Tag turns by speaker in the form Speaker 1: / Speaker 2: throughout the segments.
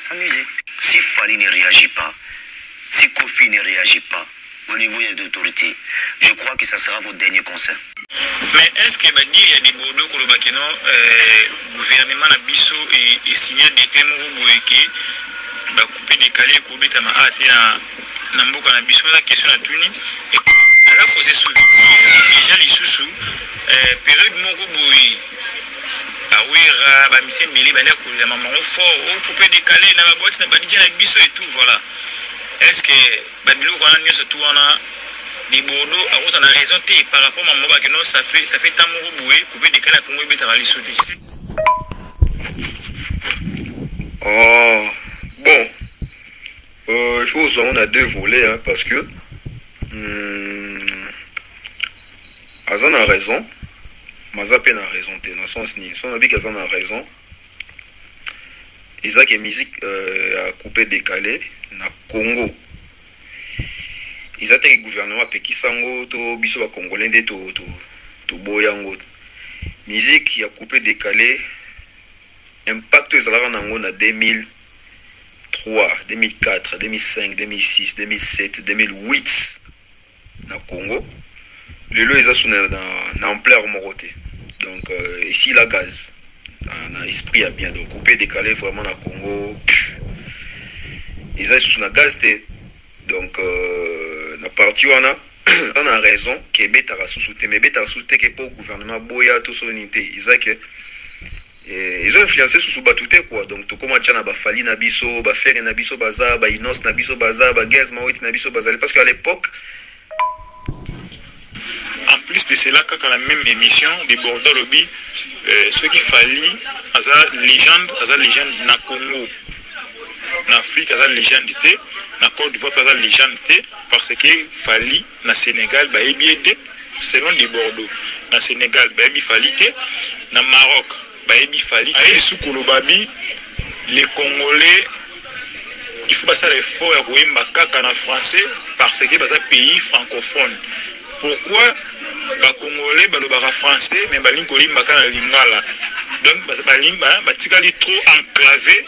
Speaker 1: s'amuser. Si Fali ne réagit pas, si Kofi ne réagit pas au niveau des autorités, je crois que ça sera votre dernier conseil.
Speaker 2: Mais est-ce que il y a des Bordeaux pour le Bakeno, gouvernement a biso et signé des thèmes qui va couper des calés pour bêta ma hâte na mboka na biso la question à tuni et elle a posé sous déjà les sous période moko boui awera ba mise mili ba ko la maman fort au couper des calés na ba boîte na ba DJ na biso et tout voilà. Est-ce que babilo ko na nyoso tout wana des Bordeaux a autant raison par rapport à mon Bakeno ça fait tant moko boui couper des calés Congo bêta ba les sous.
Speaker 3: Oh bon. Il faut qu'on a deux volets hein, parce que Azan a raison, Mazapen a raison, dans le sens ni son avis qu'Azan a raison. Isaac et musique a coupé décalé na Congo. Isaac et le gouvernement Pekisango to biso ba congolais de to boyango. Musique qui a coupé décalé impact ezalaka nango na 2003, 2004, 2005, 2006, 2007, 2008 na Congo. Le lot est dans ampleur moroté. Donc ici la gaz. On a esprit à bien donc couper décaler vraiment na Congo. Ils ont sous la gaz donc na partie on a raison que beta sous-souté mais beta sous-souté que pour gouvernement boya tout son unité. Ils ont que ils ont influencé sous batouté quoi donc tout comment tchana ba fali na biso ba faire na biso baza ba inos na biso baza ba gaz mawit na biso baza parce qu'à l'époque
Speaker 2: en plus de cela quand la même émission de Bordeaux lobby ce qui fallait à légende na Congo na Afrique à légende na Côte d'Ivoire à légende parce que fallait na Sénégal ba ebiété selon les Bordeaux na Sénégal ba ebi fallait na Maroc baebi fali et sous Kolobabi les Congolais il faut passer l'effort à koyemba kaka na français parce que c'est un pays francophone. Pourquoi les Congolais balobaka français mais balingi kolimba kana lingala donc balimba batikali trop enclavé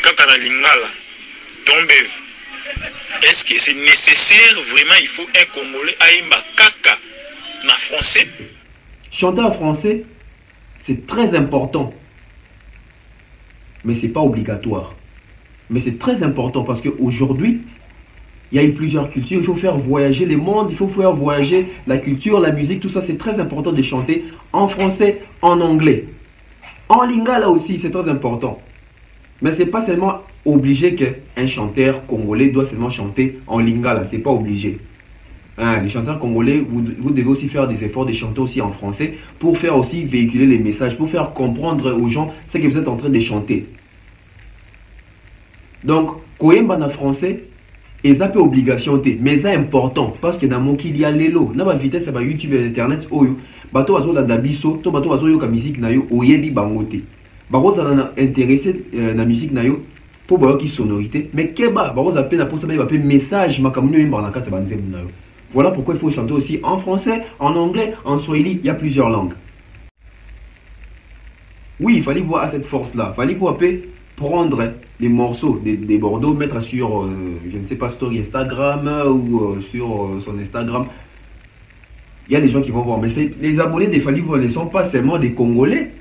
Speaker 2: kaka na lingala tombe. Est-ce que c'est nécessaire vraiment il faut un Congolais aimba kaka na français?
Speaker 4: Chanter en français c'est très important, mais c'est pas obligatoire. Mais c'est très important parce qu'aujourd'hui, il y a eu plusieurs cultures. Il faut faire voyager les mondes, il faut faire voyager la culture, la musique, tout ça. C'est très important de chanter en français, en anglais. En lingala aussi, c'est très important. Mais c'est pas seulement obligé qu'un chanteur congolais doit seulement chanter en lingala. C'est pas obligé. Les chanteurs congolais, vous devez aussi faire des efforts de chanter aussi en français pour faire aussi véhiculer les messages, pour faire comprendre aux gens ce que vous êtes en train de chanter. Donc, koyemba na français, et ça peut obligation, mais c'est important parce que dans mon qu'il y a l'élo, na ba vitesse ba YouTube et Internet, oyo, bato bazo la dabiso, to bato bazo yo ka musique na yo, oyebi bangote. Baro ça na intéressé na musique na yo pour ba ki sonorité, mais keba baro za pe na pour ça ba pe message makamunyo yemba na kata banzemu na yo. Voilà pourquoi il faut chanter aussi en français, en anglais, en swahili, il y a plusieurs langues. Oui, il fallait voir à cette force-là. Il fallait pouvoir prendre les morceaux des Bordeaux, mettre sur, je ne sais pas, story Instagram ou sur son Instagram. Il y a des gens qui vont voir. Mais les abonnés des Fally Ipupa ne sont pas seulement des Congolais.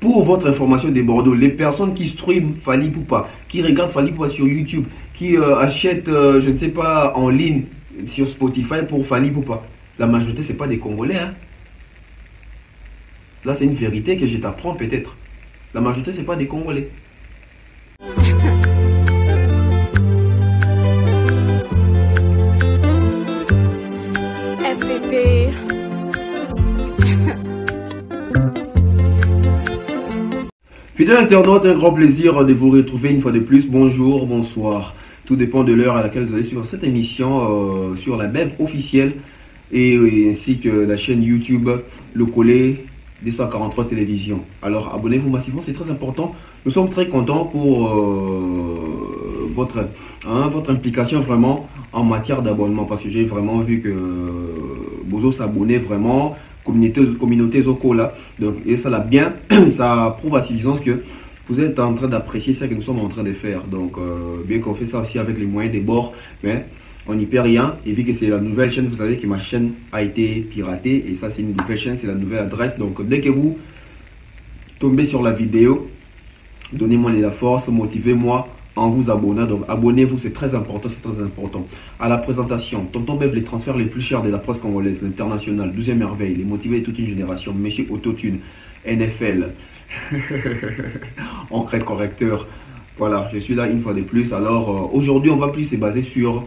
Speaker 4: Pour votre information des Bordeaux, les personnes qui streament Fally Ipupa, qui regardent Fally Ipupa sur YouTube, qui achètent, je ne sais pas, en ligne sur Spotify pour Fally Ipupa, la majorité, ce n'est pas des Congolais. Hein. Là, c'est une vérité que je t'apprends peut-être. La majorité, ce n'est pas des Congolais.
Speaker 5: FVP.
Speaker 4: Fidèle internaute, un grand plaisir de vous retrouver une fois de plus. Bonjour, bonsoir. Tout dépend de l'heure à laquelle vous allez suivre cette émission sur la BEV officielle et ainsi que la chaîne YouTube Le Collet 243 Télévision. Alors abonnez-vous massivement, c'est très important. Nous sommes très contents pour votre implication vraiment en matière d'abonnement parce que j'ai vraiment vu que Bozo s'abonnait vraiment. Communauté Zoko là, donc et ça l'a bien, ça prouve à suffisance que vous êtes en train d'apprécier ce que nous sommes en train de faire. Donc, bien qu'on fait ça aussi avec les moyens des bords, mais on n'y perd rien. Et vu que c'est la nouvelle chaîne, vous savez que ma chaîne a été piratée. Et ça, c'est une nouvelle chaîne, c'est la nouvelle adresse. Donc, dès que vous tombez sur la vidéo, donnez-moi de la force, motivez-moi en vous abonnant. Donc, abonnez-vous, c'est très important, c'est très important. À la présentation, Tonton Bev, les transferts les plus chers de la presse congolaise, l'international, 12e merveille, les motivés de toute une génération, Monsieur Autotune, NFL, Encre correcteur. Voilà, je suis là une fois de plus. Alors, aujourd'hui, on va plus se baser sur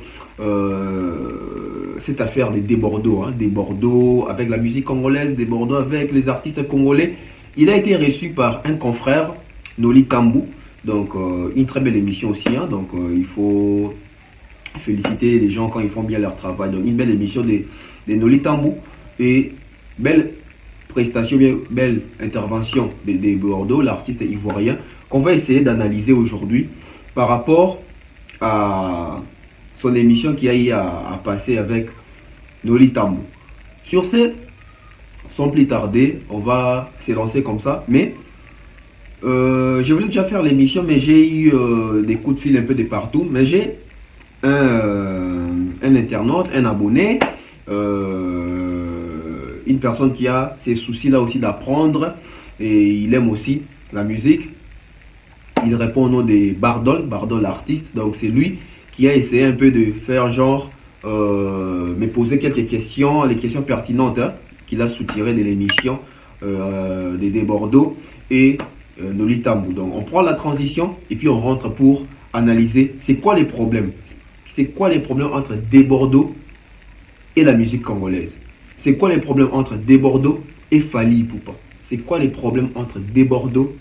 Speaker 4: cette affaire des Bordeaux, hein, des Bordeaux avec la musique congolaise, des Bordeaux avec les artistes congolais. Il a été reçu par un confrère, Noli Tambou. Donc, une très belle émission aussi. Hein, donc, il faut féliciter les gens quand ils font bien leur travail. Donc, une belle émission de Noli Tambou et belle prestation, bien belle intervention de Bordeaux, l'artiste ivoirien, qu'on va essayer d'analyser aujourd'hui par rapport à son émission qui a eu à passer avec Noli Tambou. Sur ce, sans plus tarder, on va se lancer comme ça. Mais je voulais déjà faire l'émission, mais j'ai eu des coups de fil un peu de partout. Mais j'ai un internaute, un abonné, une personne qui a ces soucis-là aussi d'apprendre et il aime aussi la musique. Il répond au nom de Bardol l'artiste. Donc c'est lui qui a essayé un peu de faire genre, me poser quelques questions, les questions pertinentes hein, qu'il a soutirées de l'émission des Bordeaux et Noli Tambou. Donc on prend la transition et puis on rentre pour analyser c'est quoi les problèmes. C'est quoi les problèmes entre des Bordeaux et la musique congolaise. C'est quoi les problèmes entre des Bordeaux et Fally Ipupa. C'est quoi les problèmes entre des Bordeaux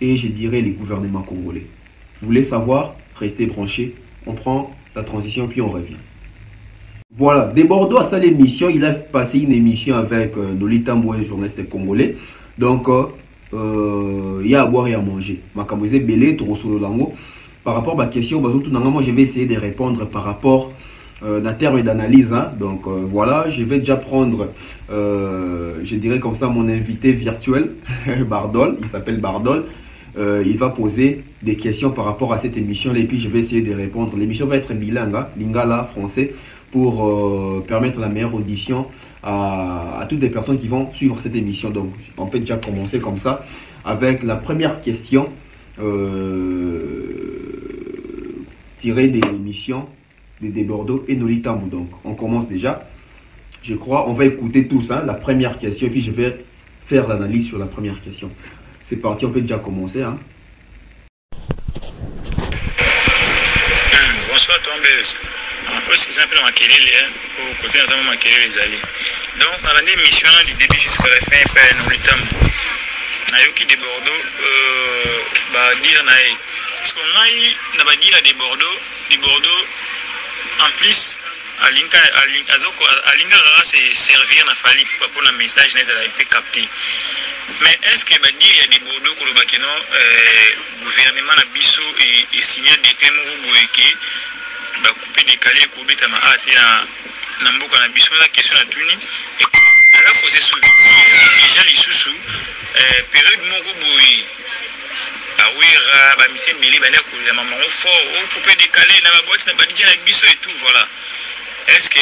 Speaker 4: et je dirais les gouvernements congolais. Vous voulez savoir? Restez branchés. On prend la transition puis on revient. Voilà, des Bordeaux à sa émission. Il a passé une émission avec Noli Tambou, un journaliste congolais. Donc, il y a à boire et à manger. Makamouze Belé, Torosolo Lango. Par rapport à ma question, moi je vais essayer de répondre par rapport d'un terme d'analyse. Hein. Donc voilà, je vais déjà prendre, je dirais comme ça, mon invité virtuel, Bardol. Il s'appelle Bardol. Il va poser des questions par rapport à cette émission et puis je vais essayer de répondre. L'émission va être bilingue, hein, lingala, français, pour permettre la meilleure audition à toutes les personnes qui vont suivre cette émission. Donc on peut déjà commencer comme ça avec la première question tirée de l'émission des Bordeaux et Noli Tambou. Donc on commence déjà. Je crois on va écouter tous hein, la première question et puis je vais faire l'analyse sur la première question. C'est parti, on peut déjà commencer. Hein.
Speaker 2: Bonsoir Tombes. Est-ce que c'est un peu Makelele au côté notamment Makelele les alliés. Donc dans l'émission du début jusqu'à la fin, il y a Noli Tambou. Nayoki de Bordeaux, dire nae. Parce qu'on a eu dire des Bordeaux, en plus, Alinga se servir na Fally pour un message net a été capté. Mais est-ce que dire il y a des Bordeaux que le gouvernement na biso et signé des thèmes où couper décaler kubita ma ate na mboka na biso la question na tuni et elle a posé sous déjà les sous période moko boy awira ba mission meli ba na ko la maman fort couper décaler na ba boîte na ba DJ na biso et tout voilà. Est-ce que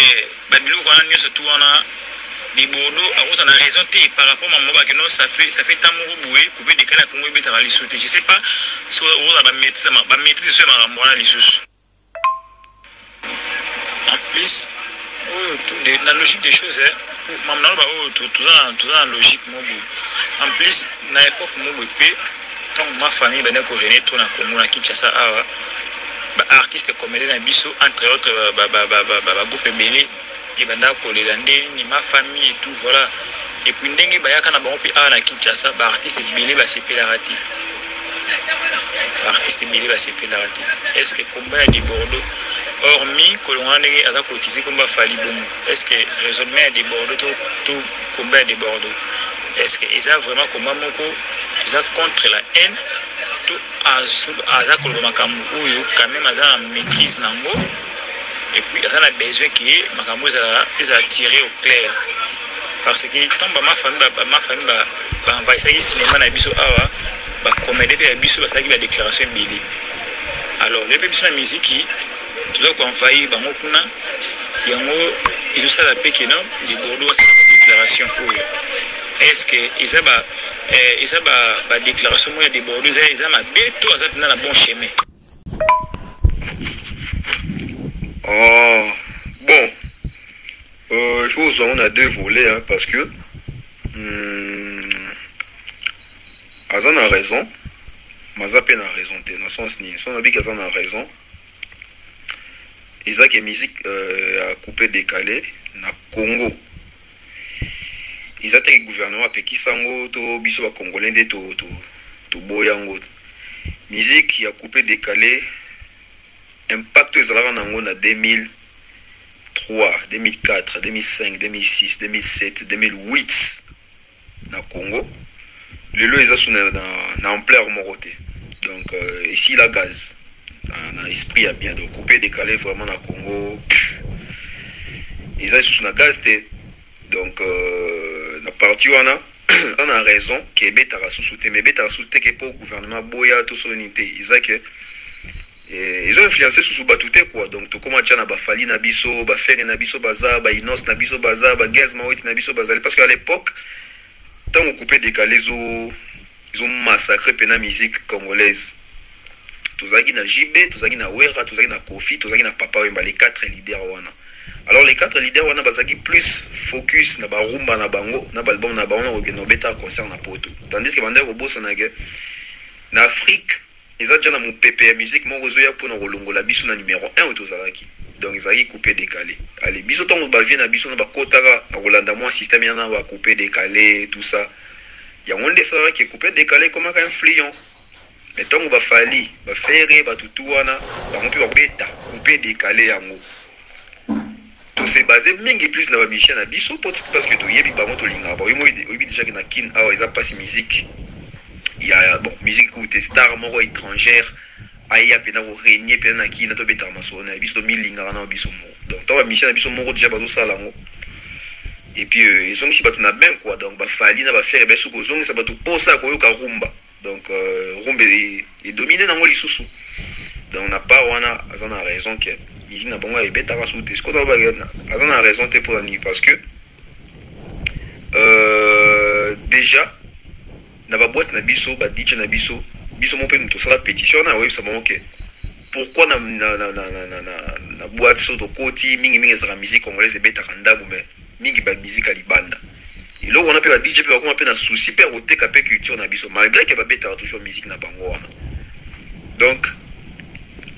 Speaker 2: Babylou qu'on a mieux surtout on a des Bordeaux on a raison par rapport à moi que non ça fait tant boué couper décaler à Congo et beta les sauter. Je sais pas si on va maîtriser ce marambola les sous. En plus, la logique des choses, tout la logique. En plus, dans l'époque, tant ma famille est coréenne, tout dans Congo, à Kinshasa, artiste comédien Bisso, entre autres, groupe Belé, et ma famille et tout, voilà. Et puis, ndenge bayaka na bango pe na Kinshasa, artiste Belé va se la rati. Artiste Belé va se la rati. Est-ce que combat des Bordeaux hormis que l'on a cotisé comme Fally Bongo, est-ce que raisonnement des Bordeaux, tout combat des Bordeaux, est-ce qu'ils ont vraiment comme Moko, ils ont contre la haine, tout à quand même à maîtrise Nango, et puis ils ont besoin que Makambo ils a tiré au clair. Parce que tant ma famille va envahir ça cinéma na biso awa ba comédie pe biso ba saki ba déclaration bili. Alors les biso na musique tu dois envahir bango kuna yango ils ça la pe que non di Bordeaux sa déclaration oyo. Est-ce que ils ba déclaration moya de Bordeaux ils ma beto azat na bon chemin.
Speaker 3: Oh, bon, je pense qu'on a deux volets, hein, parce que Azan a raison, Mazapen a raison, dans le sens ni, son avis qu'Azan a raison. Isaac et musique a coupé décalé na Congo. Isaac et gouvernement a péki sango to biso ba congolais de to boyango. Musique a coupé décalé. Impact ezalaka nango na 2003, 2004, 2005, 2006, 2007, 2008 na Congo. Lelo eza na ampleur moroté. Donc ici la gaz. Un esprit à bien de couper décaler vraiment na Congo. Eza sous na gaz te. Donc na partie on a raison que betara sous-souté mais betara sous-souté que pour gouvernement boya tout son unité. Isa que ils ont influencé sous batouté quoi. Donc tout comment tchana ba fali na biso, ba fer na biso baza, ba inos na biso baza, ba gaz maoit na biso baza parce qu'à l'époque tant on coupait décalé ils ont massacré pena musique congolaise. Tozaki na JB, tozaki na Wera, tozaki na Kofi, tozaki na Papa Wemba les quatre leaders wana. Alors les quatre leaders wana bazaki plus focus na ba rumba na bango, na ba album na bango na beta concert na poto. Tandis que banda ko bossa na na Afrique ils ont déjà mon PPM musique mon réseau pour nous relongola biso na numéro 1 autozalaki. Donc ils ont coupé décalé. Allez, biso ton ba vient na biso na ba kotaka na Rolanda moi système yana ba couper décalé tout ça. Il y a un de ça qui est coupé décalé comme un influent. Mais tant on va fali, va faire ba tutuana, ba on peut ba beta couper décalé yango. Tout c'est basé mingi plus na ba mission na biso parce que to yebi ba mo to linga ba yo déjà que na kin ah ils a pas musique. Il y a bon musique écoutée star moro étrangère aïe a pena régner pena qui na to beta masona biso milinga na biso mo donc to mission biso moro déjà bazo sala ngo et puis ils ont si batu na ben quoi donc ba fali na ba faire ben soko zongi ça batu posa ko yo ka rumba donc rumba est dominé na ngoli susu donc na pas wana azana raison que musique na bonga e beta ka souté ce qu'on va azana raison te pour ni parce que déjà na ba boîte na biso ba DJ na biso mon pe nous ça la pétition na web ça bon OK pourquoi na boîte so to koti mingi za musique congolaise beta kanda mais mingi ba musique alibanda et là on a pe ba DJ pe on a pe na souci pe o teka pe culture na biso malgré que ba beta toujours musique na bango wana donc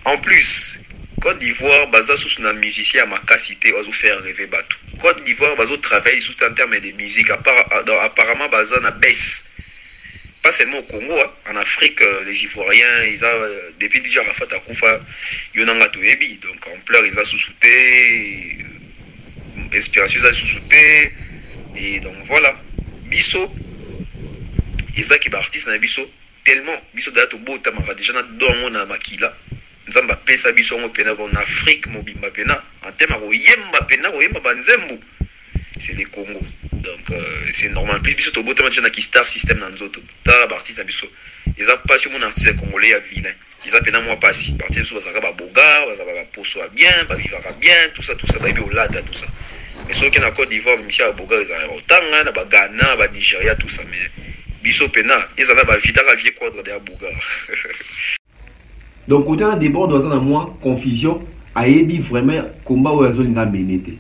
Speaker 3: en plus Côte d'Ivoire baza sous na musicien makasité ozo faire rêver batou Côte d'Ivoire bazo travailler sous en termes de musique apparemment baza na baisse. Pas seulement au Congo, hein. En Afrique, les Ivoiriens, ils ont, depuis déjà Rafat Akoufa, ils ont Ebi, donc en pleurs, ils ont sous-souté, Inspiration, ils ont sous-souté, et donc voilà. Bisso, ils ont qui artiste dans Bisso, tellement, Bisso d'ailleurs, au beau tamara, déjà, dans mon makila, nous avons pesa Bisso en Afrique, Mobimba Pena, en termes de Yemba Pena, Yemba Banzembo, c'est les Congo. Donc c'est normal. Puis biso to bote match na ki star system na nzoto. Ta ba artiste biso. Ils a pas sur mon artiste congolais à vilain. Ils a pena moi pas si. Parti biso bazaka ba boga, bazaka poso bien, ba vivra bien, tout ça ba bi au lata tout ça. Mais ceux qui na Côte d'Ivoire, Michel boga ils a autant na ba Ghana, ba Nigeria tout ça mais biso pena, ils a ba vita ka vie quadre de boga.
Speaker 4: Donc côté un débat dans un moins confusion, ayebi vraiment combat au azolinga menete.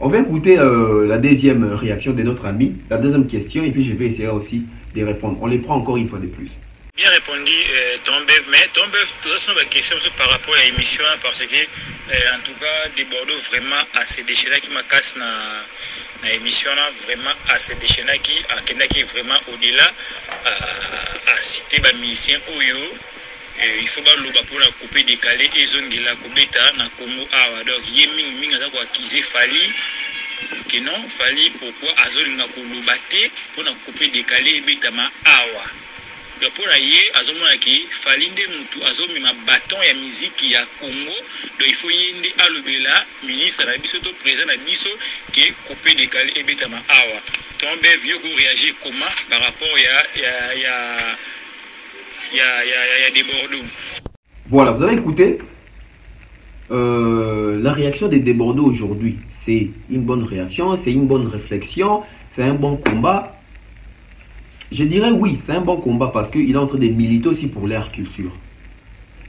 Speaker 4: On va écouter la deuxième réaction de notre ami, la deuxième question, et puis je vais essayer aussi de répondre. On les prend encore une fois de plus.
Speaker 2: Bien répondu, Tombev, mais Tombev, toute façon, la question par rapport à l'émission, parce que, en tout cas, des Bordeaux vraiment assez déchaînés qui m'a cassé dans l'émission, vraiment assez déchaînés qui vraiment au-delà, à citer les musiciens Oyo. Il faut pas le pour la couper décalé et zone de la Kobeta na Congo awa donc yeming minga za ko akiser fali que non fali pourquoi azoli na ko lobate pour na couper décalé beta ma awa donc pour aye azomona ki fali nde mutu azomi ma bâton ya musique ya Congo donc il faut yende alobela ministre na biso to président na biso que couper décalé et beta ma awa Tombe vieux ko réagir comment par rapport ya des Bordeaux.
Speaker 4: Voilà, vous avez écouté la réaction des Bordeaux aujourd'hui. C'est une bonne réaction, c'est une bonne réflexion, c'est un bon combat. Je dirais oui, c'est un bon combat parce qu'il est en train de militer aussi pour l'ère culture.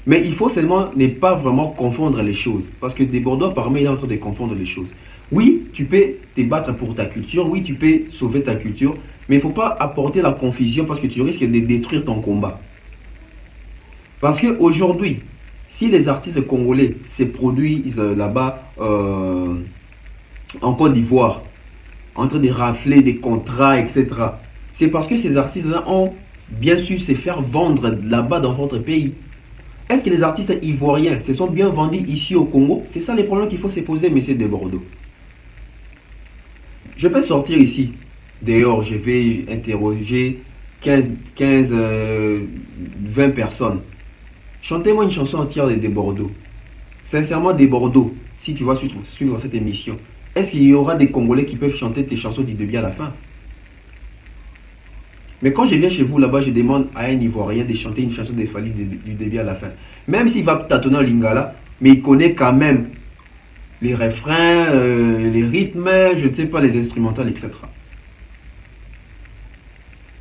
Speaker 4: Mais il faut seulement ne pas vraiment confondre les choses. Parce que des Bordeaux, apparemment, il est en train de confondre les choses. Oui, tu peux te battre pour ta culture, oui, tu peux sauver ta culture, mais il ne faut pas apporter la confusion parce que tu risques de détruire ton combat. Parce qu'aujourd'hui, si les artistes congolais se produisent là-bas en Côte d'Ivoire, en train de rafler des contrats, etc., c'est parce que ces artistes-là ont bien su se faire vendre là-bas dans votre pays. Est-ce que les artistes ivoiriens se sont bien vendus ici au Congo? C'est ça les problèmes qu'il faut se poser, messieurs de Bordeaux. Je peux sortir ici. Dehors, je vais interroger 20 personnes. Chantez-moi une chanson entière de Bordeaux. Sincèrement, des Bordeaux, si tu vas suivre cette émission, est-ce qu'il y aura des Congolais qui peuvent chanter tes chansons du début à la fin? Mais quand je viens chez vous là-bas, je demande à un Ivoirien de chanter une chanson de Fally du début à la fin. Même s'il va tâtonner en lingala, mais il connaît quand même les refrains, les rythmes, je ne sais pas, les instrumentales, etc.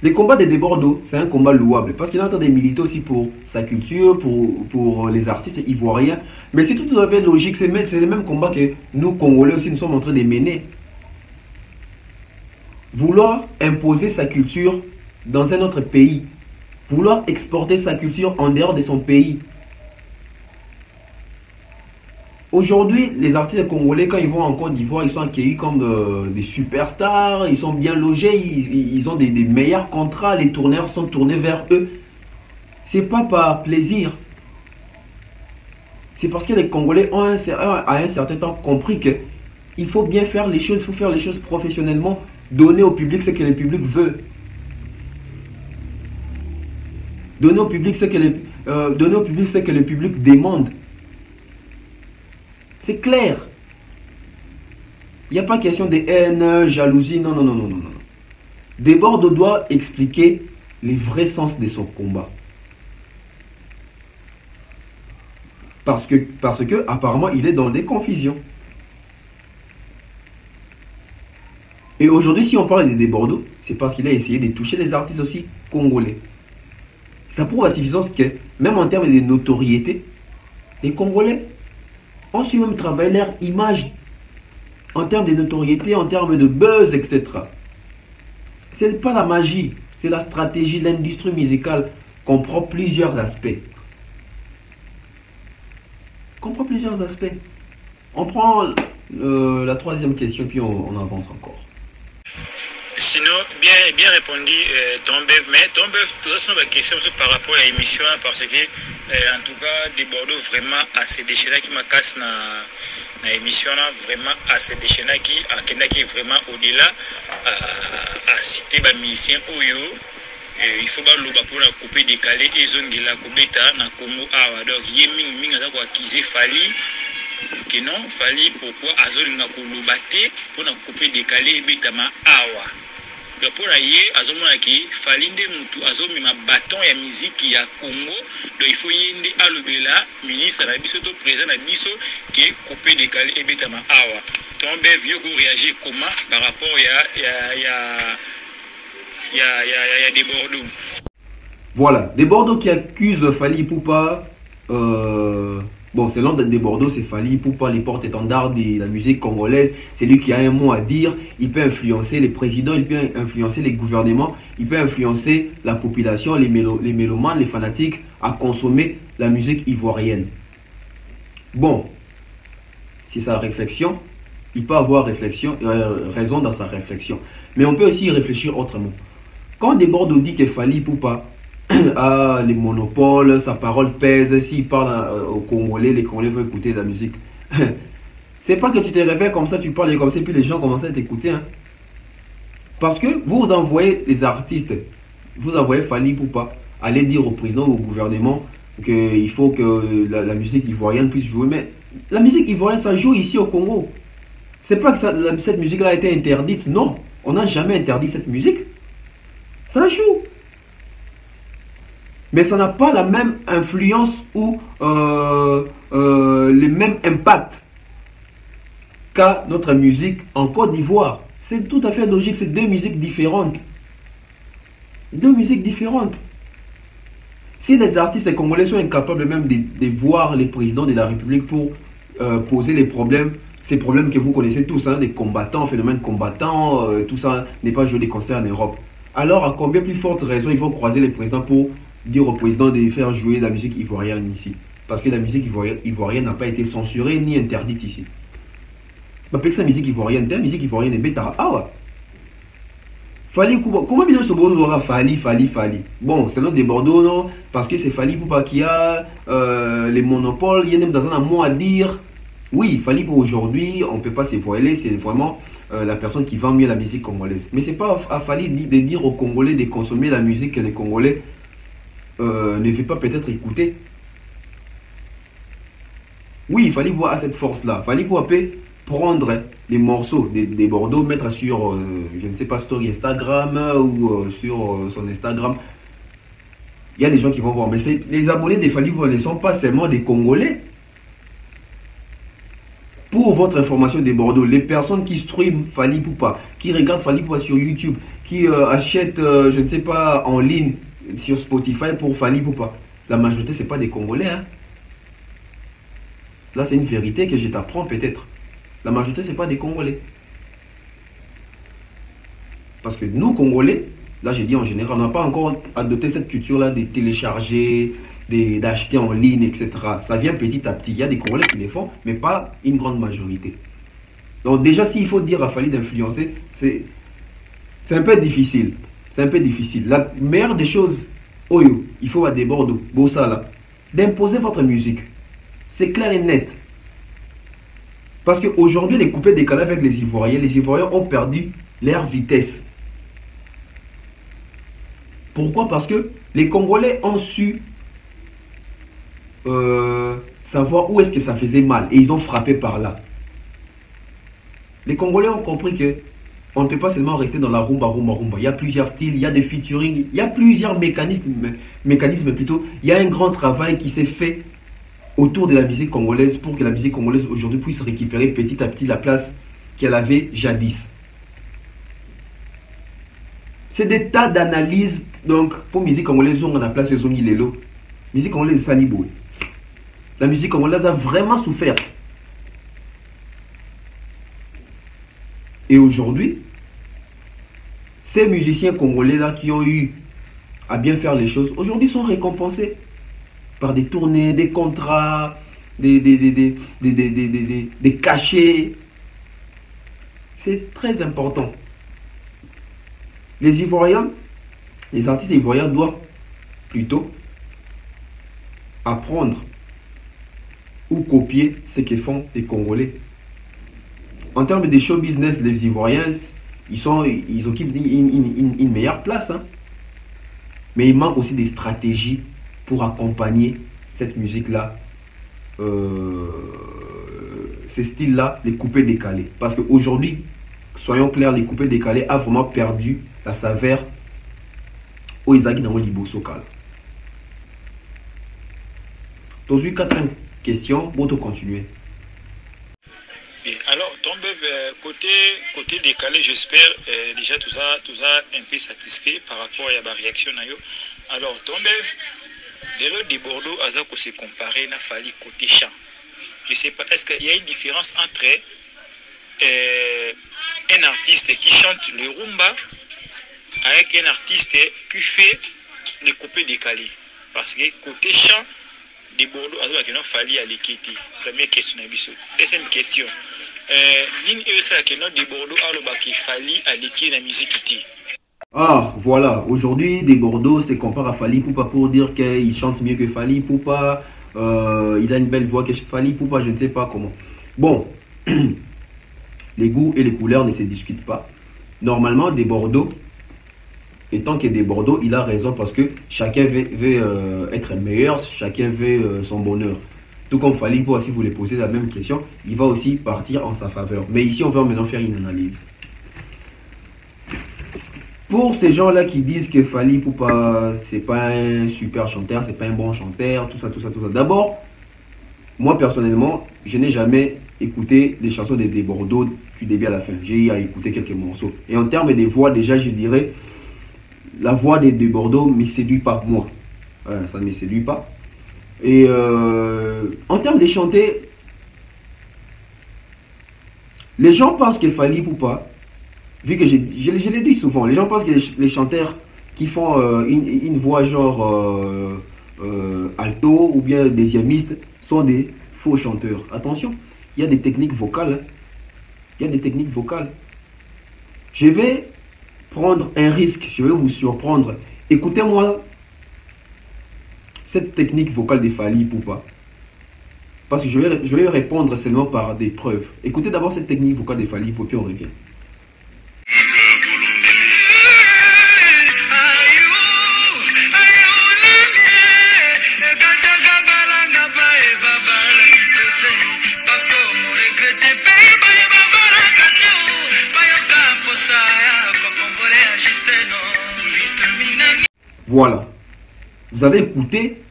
Speaker 4: Le combat de Bordeaux, c'est un combat louable parce qu'il est en train de militer aussi pour sa culture, pour les artistes ivoiriens. Mais c'est tout à fait logique, c'est le même combat que nous, Congolais aussi, nous sommes en train de mener. Vouloir imposer sa culture dans un autre pays, vouloir exporter sa culture en dehors de son pays. Aujourd'hui, les artistes congolais, quand ils vont en Côte d'Ivoire, ils sont accueillis comme des superstars, ils sont bien logés, ils ont des meilleurs contrats, les tourneurs sont tournés vers eux. C'est pas par plaisir. C'est parce que les Congolais ont à un certain temps compris que il faut bien faire les choses, il faut faire les choses professionnellement, donner au public ce que le public veut. Donner au public ce que le public demande. C'est clair. Il n'y a pas question de haine, jalousie, non, non, non, non, non, non. Bordeaux doit expliquer le vrai sens de son combat. Parce que apparemment, il est dans des confusions. Et aujourd'hui, si on parle de Bordeaux, c'est parce qu'il a essayé de toucher les artistes aussi congolais. Ça prouve à suffisance que, même en termes de notoriété, les Congolais ont su même travailler leur image en termes de notoriété, en termes de buzz, etc. Ce n'est pas la magie, c'est la stratégie. L'industrie musicale comprend plusieurs aspects. On prend la troisième question, puis on avance encore.
Speaker 2: Sinon, bien répondu, Tombev. Mais Tombev, tout ça, c'est une question par rapport à l'émission, parce que, en tout cas, des Bordeaux vraiment assez déchaînés qui m'a cassé dans l'émission, vraiment assez déchaînés qui vraiment au-delà, à citer les musiciens Oyo. Il faut que l'on pour la couper décalé et zone de la Kobeta na Congo awa. Donc, il y a ming à quoi qu'ils aient fallu. Que non, Fally pourquoi azolinga kolobate pour na couper décalé et betama awa. Donc pour ayer azomona ki Fally nde mutu azomima bâton ya musique ya Congo. Donc il faut yende alobela ministre na biso to président na biso qui couper décalé et betama awa. Tombe vieux ko réagir comment par rapport ya des Bordeaux.
Speaker 4: Voilà, des Bordeaux qui accusent Fally Ipupa. Bon, selon des Bordeaux, c'est Fally Ipupa, les porte-étendards de la musique congolaise. C'est lui qui a un mot à dire. Il peut influencer les présidents, il peut influencer les gouvernements, il peut influencer la population, les mélomanes, les fanatiques à consommer la musique ivoirienne. Bon, c'est sa réflexion. Il peut avoir raison dans sa réflexion. Mais on peut aussi y réfléchir autrement. Quand des Bordeaux dit que Fally Ipupa a les monopoles, sa parole pèse, s'il parle aux Congolais, les Congolais veulent écouter de la musique. C'est pas que tu te réveilles comme ça, tu parles comme ça, puis les gens commencent à t'écouter. Hein. Parce que vous envoyez les artistes, vous envoyez Fally Ipupa aller dire au président ou au gouvernement qu'il faut que la musique ivoirienne puisse jouer. Mais la musique ivoirienne, ça joue ici au Congo. C'est pas que cette musique-là a été interdite. Non, on n'a jamais interdit cette musique. Ça joue. Mais ça n'a pas la même influence ou les mêmes impacts qu'à notre musique en Côte d'Ivoire. C'est tout à fait logique, c'est deux musiques différentes. Deux musiques différentes. Si les artistes congolais sont incapables même de voir les présidents de la République pour poser les problèmes, ces problèmes que vous connaissez tous, hein, des combattants, phénomènes combattants, tout ça n'est pas joué des concerts en Europe. Alors à combien plus forte raison ils vont croiser les présidents pour dire au président de faire jouer la musique ivoirienne ici? Parce que la musique ivoirienne n'a pas été censurée ni interdite ici. Parce que la musique ivoirienne, la musique ivoirienne est bêta. Ah ouais. Fali Poupa. Comment bien ce Bordeaux aura Fali. Bon, c'est notre des Bordeaux, non? Parce que c'est Fali Poupa qui a les monopoles. Il y a même dans un mot à dire. Oui, Fali pour aujourd'hui, on ne peut pas se voiler. C'est vraiment la personne qui vend mieux la musique congolaise. Mais ce n'est pas à Fali de dire aux Congolais de consommer la musique que les Congolais ne veulent pas peut-être écouter. Oui, il fallait voir à cette force-là. Il fallait pouvoir prendre les morceaux des Bordeaux, mettre sur, je ne sais pas, story Instagram ou sur son Instagram. Il y a des gens qui vont voir. Mais les abonnés des Fali Poupa ne sont pas seulement des Congolais. Pour votre information des Bordeaux, les personnes qui streament Fali Poupa, qui regardent Fali Poupa sur YouTube, qui achètent, je ne sais pas, en ligne sur Spotify pour Fali Poupa, la majorité, ce n'est pas des Congolais. Hein. Là, c'est une vérité que je t'apprends peut-être. La majorité, ce n'est pas des Congolais. Parce que nous, Congolais, là, j'ai dit en général, on n'a pas encore adopté cette culture-là de télécharger, d'acheter en ligne, etc. Ça vient petit à petit. Il y a des Congolais qui les font, mais pas une grande majorité. Donc déjà, s'il faut dire à Fali d'influencer, c'est un peu difficile. C'est un peu difficile. La meilleure des choses, Oyo, il faut à des Bordeaux, Bossala, d'imposer votre musique. C'est clair et net. Parce qu'aujourd'hui, les coupés décalés avec les Ivoiriens ont perdu leur vitesse. Pourquoi? Parce que les Congolais ont su savoir où est-ce que ça faisait mal. Et ils ont frappé par là. Les Congolais ont compris que on ne peut pas seulement rester dans la rumba. Il y a plusieurs styles, il y a des featuring, il y a plusieurs mécanismes plutôt. Il y a un grand travail qui s'est fait autour de la musique congolaise pour que la musique congolaise aujourd'hui puisse récupérer petit à petit la place qu'elle avait jadis. C'est des tas d'analyses. Donc, pour la musique congolaise, on a la place de Zongi Lelo. La musique congolaise, c'est Saliboy. La musique congolaise a vraiment souffert. Et aujourd'hui, ces musiciens congolais-là qui ont eu à bien faire les choses, aujourd'hui sont récompensés par des tournées, des contrats, des cachets. C'est très important. Les Ivoiriens, les artistes ivoiriens doivent plutôt apprendre ou copier ce que font les Congolais. En termes de show business, les Ivoiriens, ils occupent une meilleure place. Hein. Mais il manque aussi des stratégies pour accompagner cette musique-là, ces styles-là, les coupés décalés. Parce qu'aujourd'hui, soyons clairs, les coupés décalés a vraiment perdu la saveur au Izaki dans le Libosokal. Donc, j'ai 4 questions pour continuer.
Speaker 2: Alors, tomber côté décalé, j'espère déjà tout ça un peu satisfait par rapport à la réaction. Alors, tomber de l'autre de Bordeaux, Aza qu'on se comparer n'a fallu côté chant. Je ne sais pas, est-ce qu'il y a une différence entre un artiste qui chante le rumba avec un artiste qui fait les coupés décalés? Parce que côté chant de Bordeaux, Aza qu'il n'a fallu à l'équité. Première question. Deuxième question.
Speaker 4: Ah, voilà. Aujourd'hui, des Bordeaux se compare à Fali Poupa pour dire qu'il chante mieux que Fali Poupa. Il a une belle voix que Fali Poupa, je ne sais pas comment. Bon, les goûts et les couleurs ne se discutent pas. Normalement, des Bordeaux, étant que des Bordeaux, il a raison parce que chacun veut être meilleur, chacun veut son bonheur. Tout comme Fali Poupa, si vous lui posez la même question, il va aussi partir en sa faveur. Mais ici, on va maintenant faire une analyse. Pour ces gens-là qui disent que Fally Ipupa, c'est pas un super chanteur, c'est pas un bon chanteur, tout ça. D'abord, moi personnellement, je n'ai jamais écouté les chansons des Bordeaux du début à la fin. J'ai eu à écouter quelques morceaux. Et en termes de voix, déjà, je dirais, la voix des Bordeaux ne me séduit pas, moi. Ça ne me séduit pas. Et en termes de chanter, les gens pensent que Fally Ipupa, vu que je l'ai dit souvent, les gens pensent que les chanteurs qui font une voix genre alto ou bien deuxiémiste sont des faux chanteurs. Attention, il y a des techniques vocales. Il y a des techniques vocales. Je vais prendre un risque, je vais vous surprendre. Écoutez-moi cette technique vocale de Fally Ipupa. Parce que je vais répondre seulement par des preuves. Écoutez d'abord cette technique vocale de Fally Ipupa, puis on revient. Voilà. Vous avez écouté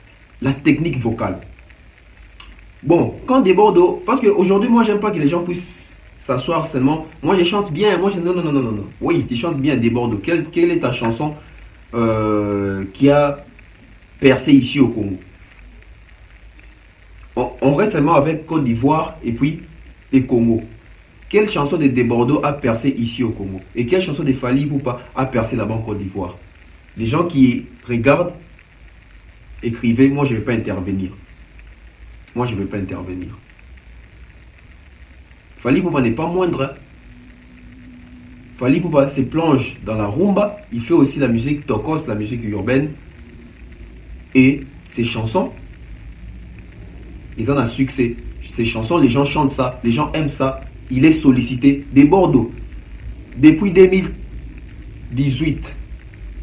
Speaker 4: la technique vocale. Bon, quand des Bordeaux, parce qu'aujourd'hui, moi, j'aime pas que les gens puissent s'asseoir seulement. Moi, je chante bien. Moi, non. Oui, tu chantes bien des Bordeaux. Quelle est ta chanson qui a percé ici au Congo? On reste seulement avec Côte d'Ivoire et puis les Congo. Quelle chanson de Bordeaux a percé ici au Congo? Et quelle chanson de Fally Ipupa a percé là-bas en Côte d'Ivoire? Les gens qui regardent, écrivez, moi je ne vais pas intervenir. Moi je ne vais pas intervenir. Fally Ipupa n'est pas moindre. Hein? Fally Ipupa se plonge dans la rumba. Il fait aussi la musique tokos, la musique urbaine. Et ses chansons, ils ont un succès. Ces chansons, les gens chantent ça, les gens aiment ça. Il est sollicité des Bordeaux. Depuis 2018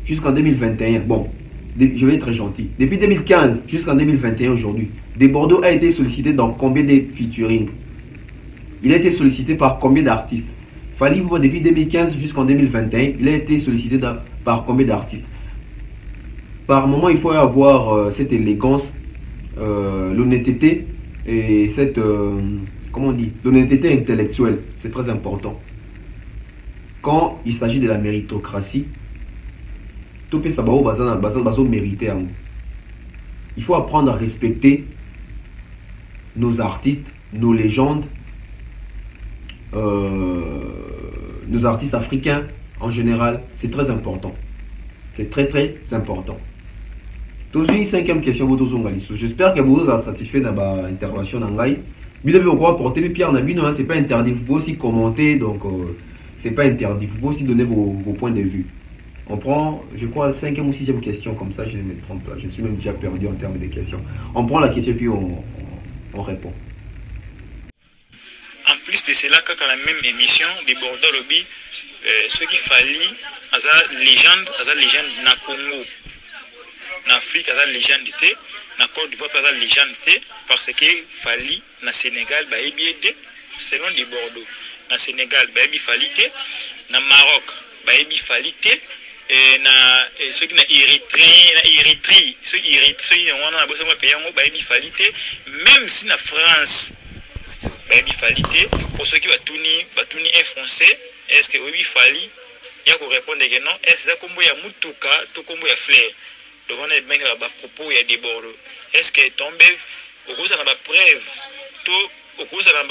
Speaker 4: jusqu'en 2021. Bon, je vais être gentil. Depuis 2015 jusqu'en 2021 aujourd'hui, des Bordeaux a été sollicité dans combien de featuring? Il a été sollicité par combien d'artistes? Fally Ipupa depuis 2015 jusqu'en 2021, il a été sollicité par combien d'artistes? Par moment, il faut avoir cette élégance, l'honnêteté et cette, comment on dit, l'honnêteté intellectuelle. C'est très important. Quand il s'agit de la méritocratie, il faut apprendre à respecter nos artistes, nos légendes, nos artistes africains en général. C'est très important. C'est très important. Toujours cinquième question. J'espère que vous avez satisfait de ma intervention. C'est pas interdit. Vous pouvez aussi commenter. Donc, c'est pas interdit. Vous pouvez aussi donner vos points de vue. On prend, je crois, 5e ou 6e question, comme ça, je ne me trompe pas. Je me suis même déjà perdu en termes de questions. On prend la question puis on répond.
Speaker 2: En plus de cela, quand la même émission de Bordeaux Lobby, ce qu'il fallait, c'est la légende na Congo, na Afrique, c'est la légende, na Côte d'Ivoire, c'est la légende, parce que fallait na Sénégal, bah selon les Bordeaux, na Sénégal, bah fallait, na Maroc, bah fallait. Ceux qui na Érythrée, ceux qui on a besoin de payer même si na France, pour ceux qui va tourner un français, est-ce que oui fallait, il y a qu'on répondre que non, est-ce que comme il y a mutuka, tout comme il y a flair, donc on est bien à propos il y a des bords, est-ce que tombé au cause de la preuve, tout au cause de la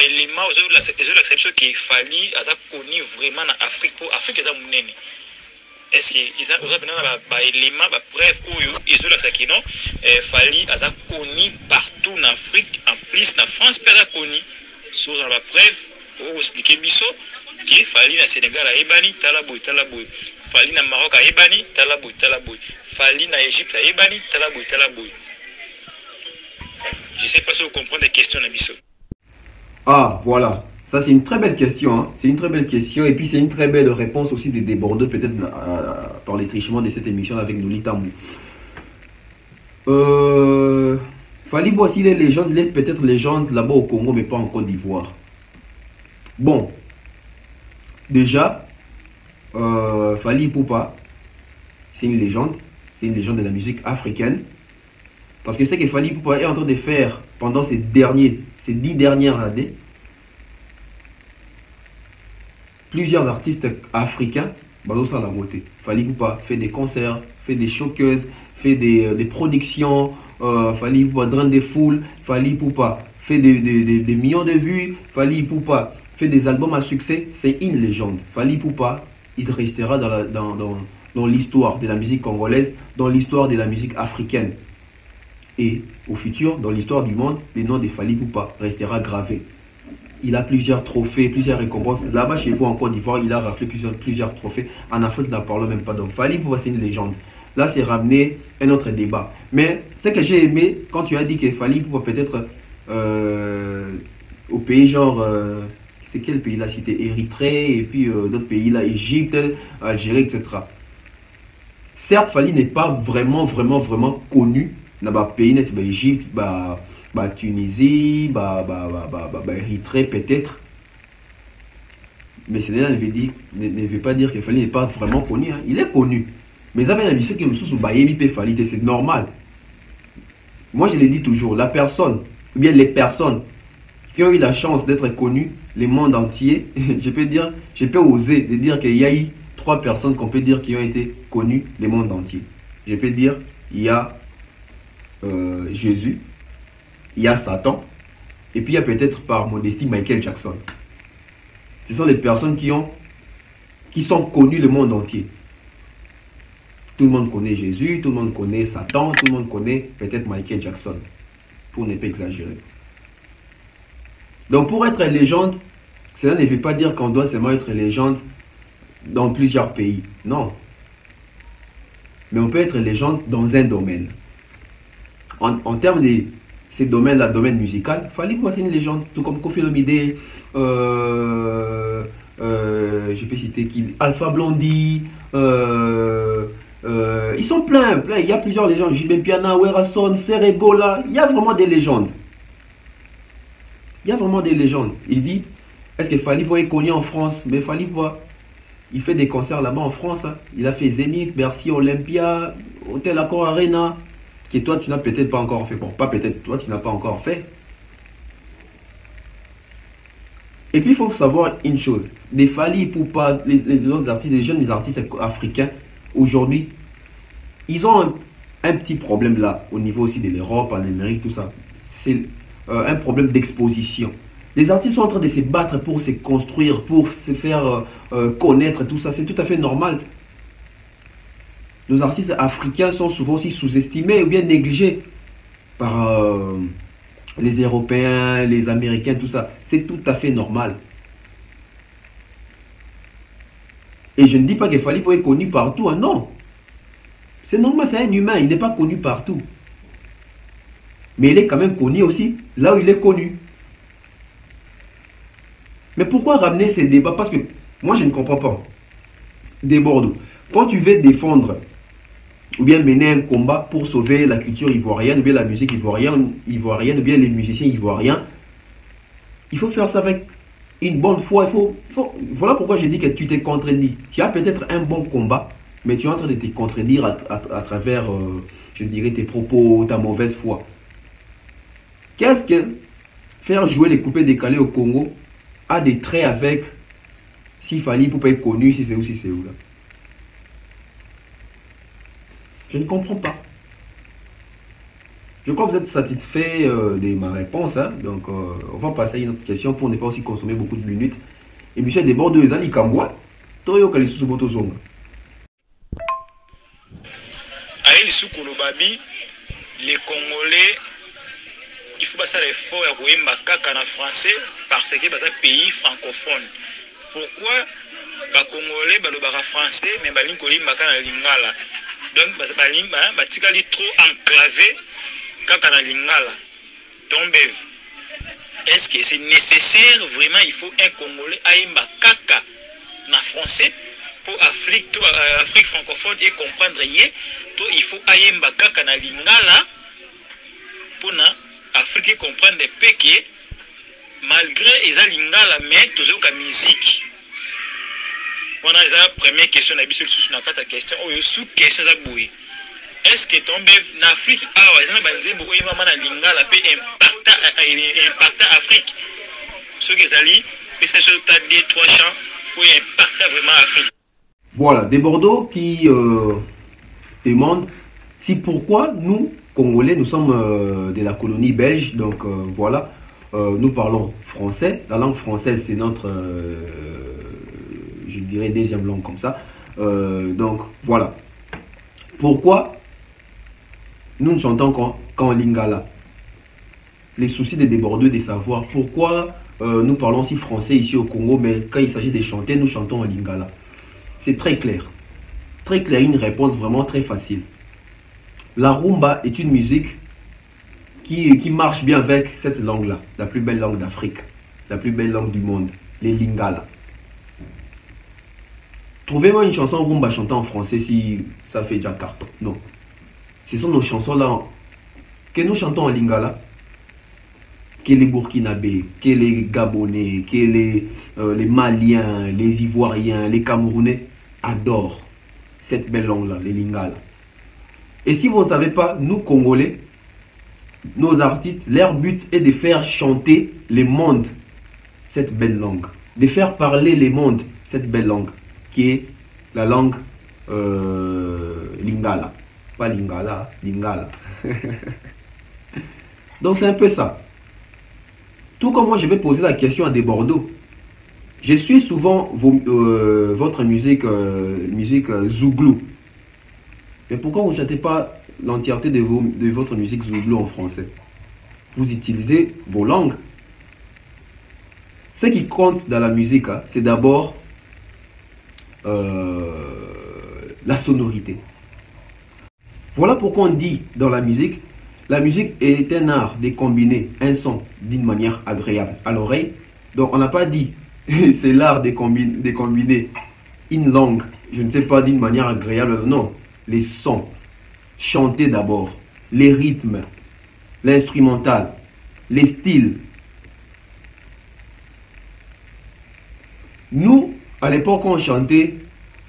Speaker 2: élément, ils ont l'acceptation qu'il fallait, à ça connu vraiment en Afrique pour Afrique ça munene. Est-ce qu'ils ont des éléments, des preuves où ils ont la qui non, fallait à ça connu partout en Afrique, en plus en France, pas connu. Sur la preuve, pour vous expliquer biso, qu'il fallait au Sénégal à Ebani, Talaboui, fallait au Maroc à Ebani, Talaboui, fallait en Égypte à Ebani, Talaboui. Je ne sais pas si vous comprenez les questions de biso.
Speaker 4: Ah, voilà. Ça, c'est une très belle question. Hein. C'est une très belle question. Et puis, c'est une très belle réponse aussi des Bordeaux, peut-être par les trichements de cette émission avec Noli Tambou. Fally Ipupa, s'il est légende, il est peut-être légende là-bas au Congo, mais pas en Côte d'Ivoire. Bon. Déjà, Fally Ipupa, c'est une légende. C'est une légende de la musique africaine. Parce que c'est que Fally Ipupa est en train de faire pendant ces 10 dernières années, plusieurs artistes africains, ça la beauté. Fally Ipupa fait des concerts, fait des showcases, fait des productions, Fally Ipupa draine des foules, Fally Ipupa fait des millions de vues, Fally Ipupa fait des albums à succès, c'est une légende. Fally Ipupa, il restera dans l'histoire de la musique congolaise, dans l'histoire de la musique africaine. Et au futur, dans l'histoire du monde, le nom de Fally Ipupa restera gravé. Il a plusieurs trophées, plusieurs récompenses. Là-bas, chez vous, en Côte d'Ivoire, il a raflé plusieurs trophées. En Afrique, n'en parlons même pas. Donc, Fally Ipupa, c'est une légende. Là, c'est ramener un autre débat. Mais ce que j'ai aimé, quand tu as dit que Fally Ipupa peut-être au pays genre... c'est quel pays là? C'était Érythrée et puis d'autres pays là, Égypte, Algérie, etc. Certes, Fally n'est pas vraiment connu dans les pays, l'Égypte, Tunisie, Érythrée peut-être. Mais cela ne veut pas dire que Fally n'est pas vraiment connu. Hein. Il est connu. Mais ça veut dire que Fally, c'est normal. Moi, je le dis toujours, la personne, ou bien les personnes qui ont eu la chance d'être connues, le monde entier, je peux oser de dire qu'il y a eu 3 personnes qu'on peut dire qui ont été connues le monde entier. Je peux dire, il y a Jésus, il y a Satan, et puis il y a peut-être par modestie Michael Jackson. Ce sont les personnes qui sont connues le monde entier. Tout le monde connaît Jésus, tout le monde connaît Satan, tout le monde connaît peut-être Michael Jackson, pour ne pas exagérer. Donc pour être légende, cela ne veut pas dire qu'on doit seulement être légende dans plusieurs pays. Non. Mais on peut être légende dans un domaine. En termes de ces domaines-là, domaine musical, Fally Ipupa c'est une légende, tout comme Koffi Olomide, je peux citer qui, Alpha Blondy, ils sont plein, il y a plusieurs légendes, Jibem Piana, Werason, Ferregola, il y a vraiment des légendes. Il y a vraiment des légendes. Il dit, est-ce que Fally Ipupa est connu en France? Mais Fally Ipupa, il fait des concerts là-bas en France. Hein. Il a fait Zénith, Bercy, Olympia, Hôtel Accor Arena, que toi tu n'as peut-être pas encore fait. Bon, pas peut-être, toi tu n'as pas encore fait. Et puis il faut savoir une chose. Des Fally Ipupa, les autres artistes, les jeunes artistes africains, aujourd'hui, ils ont un petit problème là, au niveau aussi de l'Europe, en Amérique, tout ça. C'est un problème d'exposition. Les artistes sont en train de se battre pour se construire, pour se faire connaître, tout ça. C'est tout à fait normal. Nos artistes africains sont souvent aussi sous-estimés ou bien négligés par les Européens, les Américains, tout ça. C'est tout à fait normal. Et je ne dis pas que Fally Ipupa est connu partout. Hein, non. C'est normal, c'est un humain. Il n'est pas connu partout. Mais il est quand même connu aussi là où il est connu. Mais pourquoi ramener ces débats? Parce que moi, je ne comprends pas. Des Bordeaux. Quand tu veux défendre ou bien mener un combat pour sauver la culture ivoirienne, ou bien la musique ivoirienne, ou bien les musiciens ivoiriens, il faut faire ça avec une bonne foi. Voilà pourquoi j'ai dit que tu t'es contredit. Tu as peut-être un bon combat, mais tu es en train de te contredire à travers, je dirais, tes propos, ta mauvaise foi. Qu'est-ce que faire jouer les coupés décalés au Congo a des traits avec si Fally Ipupa être connu, si c'est où, là. Je ne comprends pas. Je crois que vous êtes satisfait de ma réponse. Hein? Donc, on va passer à une autre question pour ne pas aussi consommer beaucoup de minutes. Et Michel Desbordes, Ezali Kambwa, Toyo Kalisu Boto Zonga.
Speaker 2: Aïe, Soukouloubabi, les Congolais, il faut passer l'effort à rouer Makaka en français parce que c'est un pays francophone. Pourquoi les Congolais parlent français mais les Congolais parlent lingala? Donc, batikali trop enclavé kaka na lingala. Donc, est-ce que c'est nécessaire vraiment? Il faut un Congolais aïmba kaka na français pour Afrique francophone et comprendre yé. Donc, il faut aïmba kaka na lingala pour na Afrique comprendre des péquets. Malgré les lingala mais toujours la musique. On a la première question, on a vu sur la carte question, sous question d'aboué. Est-ce que tombé en Afrique, il va à Lingala peut impacter Afrique. Ce qui est allé, c'est sur des 3 champs où il impacte vraiment Afrique.
Speaker 4: Voilà, des Bordeaux qui demandent si pourquoi nous, Congolais, nous sommes de la colonie belge, donc voilà, nous parlons français. La langue française, c'est notre, je dirais, deuxième langue comme ça. Donc voilà. Pourquoi nous ne chantons qu'en lingala? Les soucis des Bordeaux de savoir pourquoi nous parlons si français ici au Congo, mais quand il s'agit de chanter, nous chantons en lingala. C'est très clair. Très clair, une réponse vraiment très facile. La rumba est une musique qui marche bien avec cette langue-là, la plus belle langue d'Afrique, la plus belle langue du monde, les lingala. Trouvez-moi une chanson rumba chantée en français si ça fait déjà carton. Non. Ce sont nos chansons-là que nous chantons en lingala, que les Burkinabés, que les Gabonais, que les Maliens, les Ivoiriens, les Camerounais adorent cette belle langue-là, les lingala. Et si vous ne savez pas, nous Congolais, nos artistes, leur but est de faire chanter les mondes cette belle langue, de faire parler les mondes cette belle langue, qui est la langue lingala. Pas lingala, lingala. Donc c'est un peu ça. Tout comme moi, je vais poser la question à des Bordeaux. Je suis souvent votre musique, zouglou. Mais pourquoi vous ne chantez pas l'entièreté de votre musique zouglou en français? Vous utilisez vos langues. Ce qui compte dans la musique, hein, c'est d'abord la sonorité. Voilà pourquoi on dit dans la musique est un art de combiner un son d'une manière agréable à l'oreille. Donc on n'a pas dit c'est l'art de combiner une langue, je ne sais pas, d'une manière agréable. Non, les sons, chanter d'abord, les rythmes, l'instrumental, les styles. Nous, à l'époque, on chantait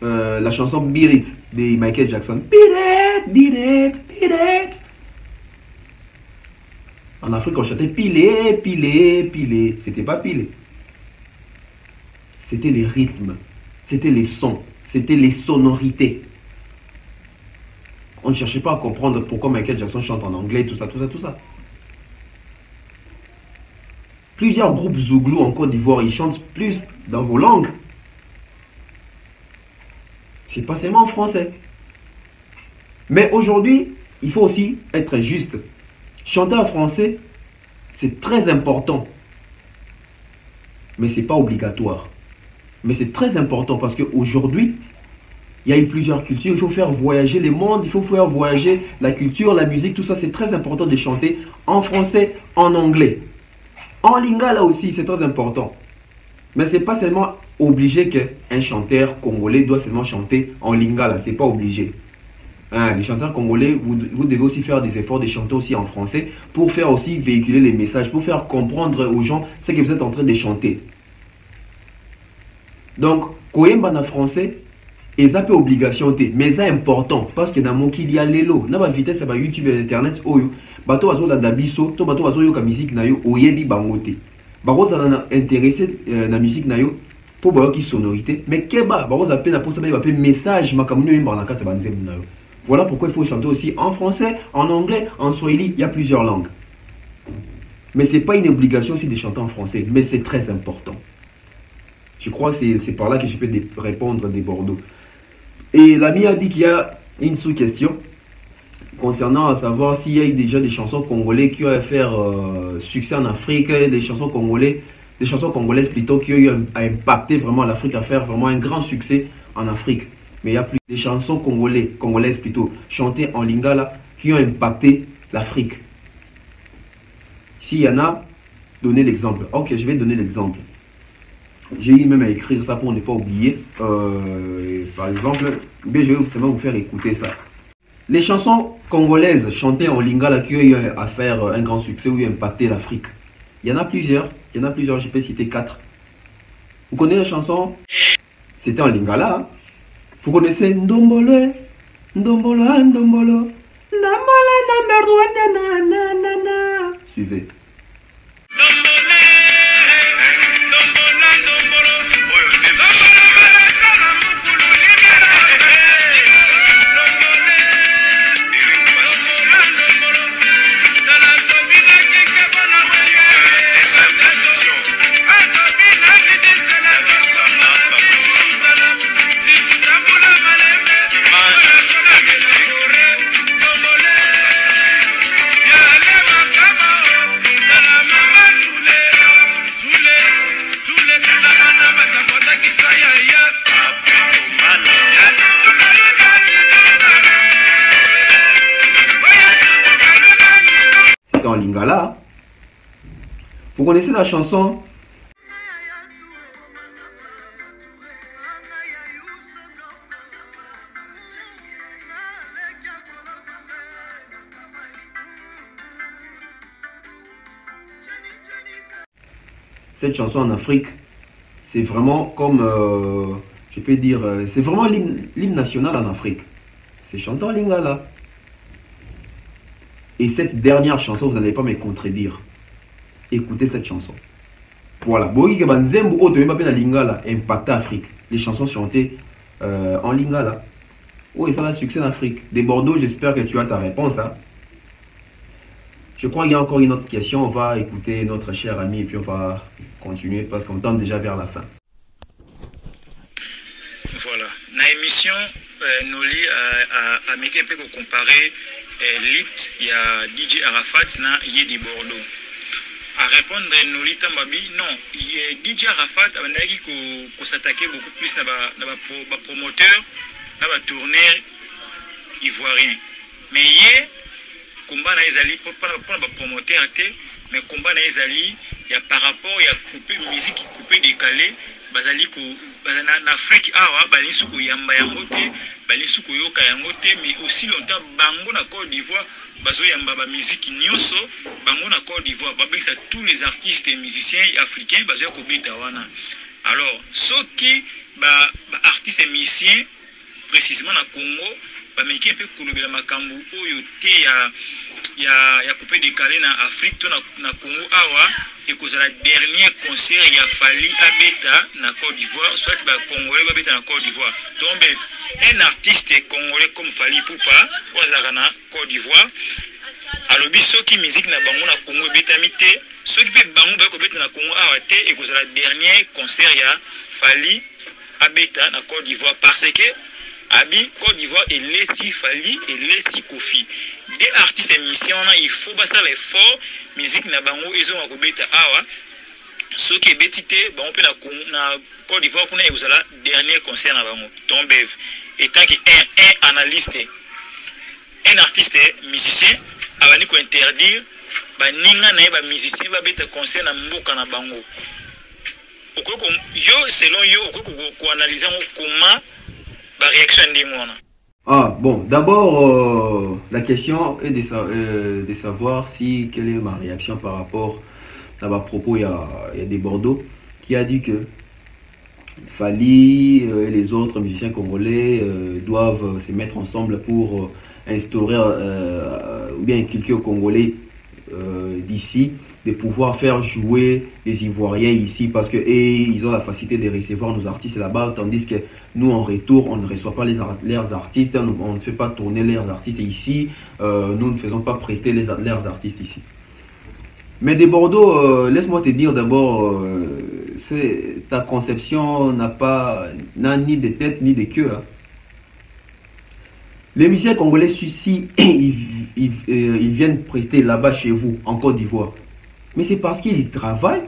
Speaker 4: la chanson Beat It de Michael Jackson. Beat it, beat it, beat it. En Afrique, on chantait piler, piler, piler. C'était pas piler. C'était les rythmes, c'était les sons, c'était les sonorités. On ne cherchait pas à comprendre pourquoi Michael Jackson chante en anglais, tout ça, tout ça, tout ça. Plusieurs groupes zouglou en Côte d'Ivoire, ils chantent plus dans vos langues. C'est pas seulement en français. Mais aujourd'hui, il faut aussi être juste. Chanter en français, c'est très important. Mais ce n'est pas obligatoire. Mais c'est très important parce qu'aujourd'hui, il y a eu plusieurs cultures. Il faut faire voyager les mondes, il faut faire voyager la culture, la musique, tout ça. C'est très important de chanter en français, en anglais. En lingala aussi, c'est très important. Mais ce n'est pas seulement obligé qu'un chanteur congolais doit seulement chanter en lingala. Ce n'est pas obligé. Hein, les chanteurs congolais, vous devez aussi faire des efforts de chanter aussi en français pour faire aussi véhiculer les messages, pour faire comprendre aux gens ce que vous êtes en train de chanter. Donc, koyemba na français, et ça peut obligation, mais c'est important parce que dans mon qu'il y a l'élo, na ba vitesse ba YouTube et internet oyo, bato bazo la dabiso, to bato bazo yo ka musique na yo oyebi bangote. Baro za na intéressé na musique na yo pour ba ki sonorité, mais keba baro za pe na pour ça ba pe message makamunyo yemba na kata banzemu na yo. Voilà pourquoi il faut chanter aussi en français, en anglais, en swahili, il y a plusieurs langues. Mais ce n'est pas une obligation aussi de chanter en français, mais c'est très important. Je crois que c'est par là que je peux répondre des Bordeaux. Et l'ami a dit qu'il y a une sous-question concernant à savoir s'il y a eu déjà des chansons congolaises qui ont fait succès en Afrique, des chansons congolaises plutôt qui ont eu impacté vraiment l'Afrique, à faire vraiment un grand succès en Afrique. Mais il y a plus de chansons congolaises plutôt, chantées en lingala, qui ont impacté l'Afrique. S'il y en a, donnez l'exemple. Ok, je vais donner l'exemple. J'ai eu même à écrire ça pour ne pas oublier. Par exemple, je vais seulement vous faire écouter ça. Les chansons congolaises chantées en lingala qui ont eu à faire un grand succès ou impacté l'Afrique. Il y en a plusieurs. Je peux citer 4. Vous connaissez la chanson C'était en lingala. Hein. Vous connaissez Ndombolo, Ndombolo, Ndombolo, Ndombolo, Ndombolo, suivez. En lingala. Vous connaissez la chanson? Cette chanson en Afrique, c'est vraiment comme, je peux dire, c'est vraiment l'hymne national en Afrique. C'est chanté en lingala. Et cette dernière chanson, vous n'allez pas me contredire. Écoutez cette chanson. Voilà. Impact Afrique. Les chansons chantées en lingala. Oh, et ça a succès en Afrique. Des Bordeaux, j'espère que tu as ta réponse. Hein. Je crois qu'il y a encore une autre question. On va écouter notre cher ami et puis on va continuer parce qu'on tend déjà vers la fin.
Speaker 2: Voilà. Dans l'émission, nous à mettre un peu comparer lit, il y a DJ Arafat na Yedi Bordeaux. À répondre, nous lit non, DJ Arafat a s'attaquer beaucoup plus à la promoteur, à la tournée ivoirien. Mais hier, combat na Ezali, pas la promoteur, mais combat na Ezali, il y a par rapport, il y a coupé musique, coupé décalé. Bazali ko en Afrique awa bali suko yamba yango te bali suko yoka yango te mais aussi longtemps bango na Côte d'Ivoire bazo yamba ba musique nyonso bango na Côte d'Ivoire babisa tous les artistes et musiciens africains bazo ko bita wana. Alors ceux qui ba artistes et musiciens précisément na Congo ba meki pe kolobela makambu oyo te ya coupé décalé na Afrique to na Congo awa. Et que c'est le dernier concert il a fallu à Beta na Côte d'Ivoire, soit le Congolais va Beta na Côte d'Ivoire. Donc un artiste congolais comme Fally Ipupa, ou na Côte d'Ivoire, alors ceux qui musique na bango na Congo Beta mité, ceux qui peuvent bango ba ko Beta na Congo arrêté et que c'est le dernier concert il a fallu à Beta na Côte d'Ivoire parce que Abi Côte d'Ivoire et laissi Fally et laissi Kofi. Des artistes et musiciens, il faut passer l'effort. Musique na bango ils ont akobeta awa. Ceux qui bétité, bango pe na Côte d'Ivoire kuna et vous allez dernier concert na bango. Tombev. Étant que un analyste, un artiste musicien, avani ko interdire ba ninga na ba musicien ba beta concert na mboka na bango. Okoko yo selon yo okoko ko analyser comment ba réaction ndi mona.
Speaker 4: Ah, bon, d'abord, la question est de savoir si quelle est ma réaction par rapport à ma propos. Il y a des Bordeaux qui a dit que Fally et les autres musiciens congolais doivent se mettre ensemble pour instaurer ou bien inculquer aux Congolais d'ici de pouvoir faire jouer les Ivoiriens ici parce que ils ont la facilité de recevoir nos artistes là-bas, tandis que nous en retour on ne reçoit pas leurs artistes, on ne fait pas tourner leurs artistes ici, nous ne faisons pas prester leurs artistes ici. Mais des Bordeaux, laisse-moi te dire d'abord, ta conception n'a ni de tête ni de queue. Hein. Les musiciens congolais, ici, ils viennent prester là-bas chez vous, en Côte d'Ivoire. Mais c'est parce qu'ils travaillent.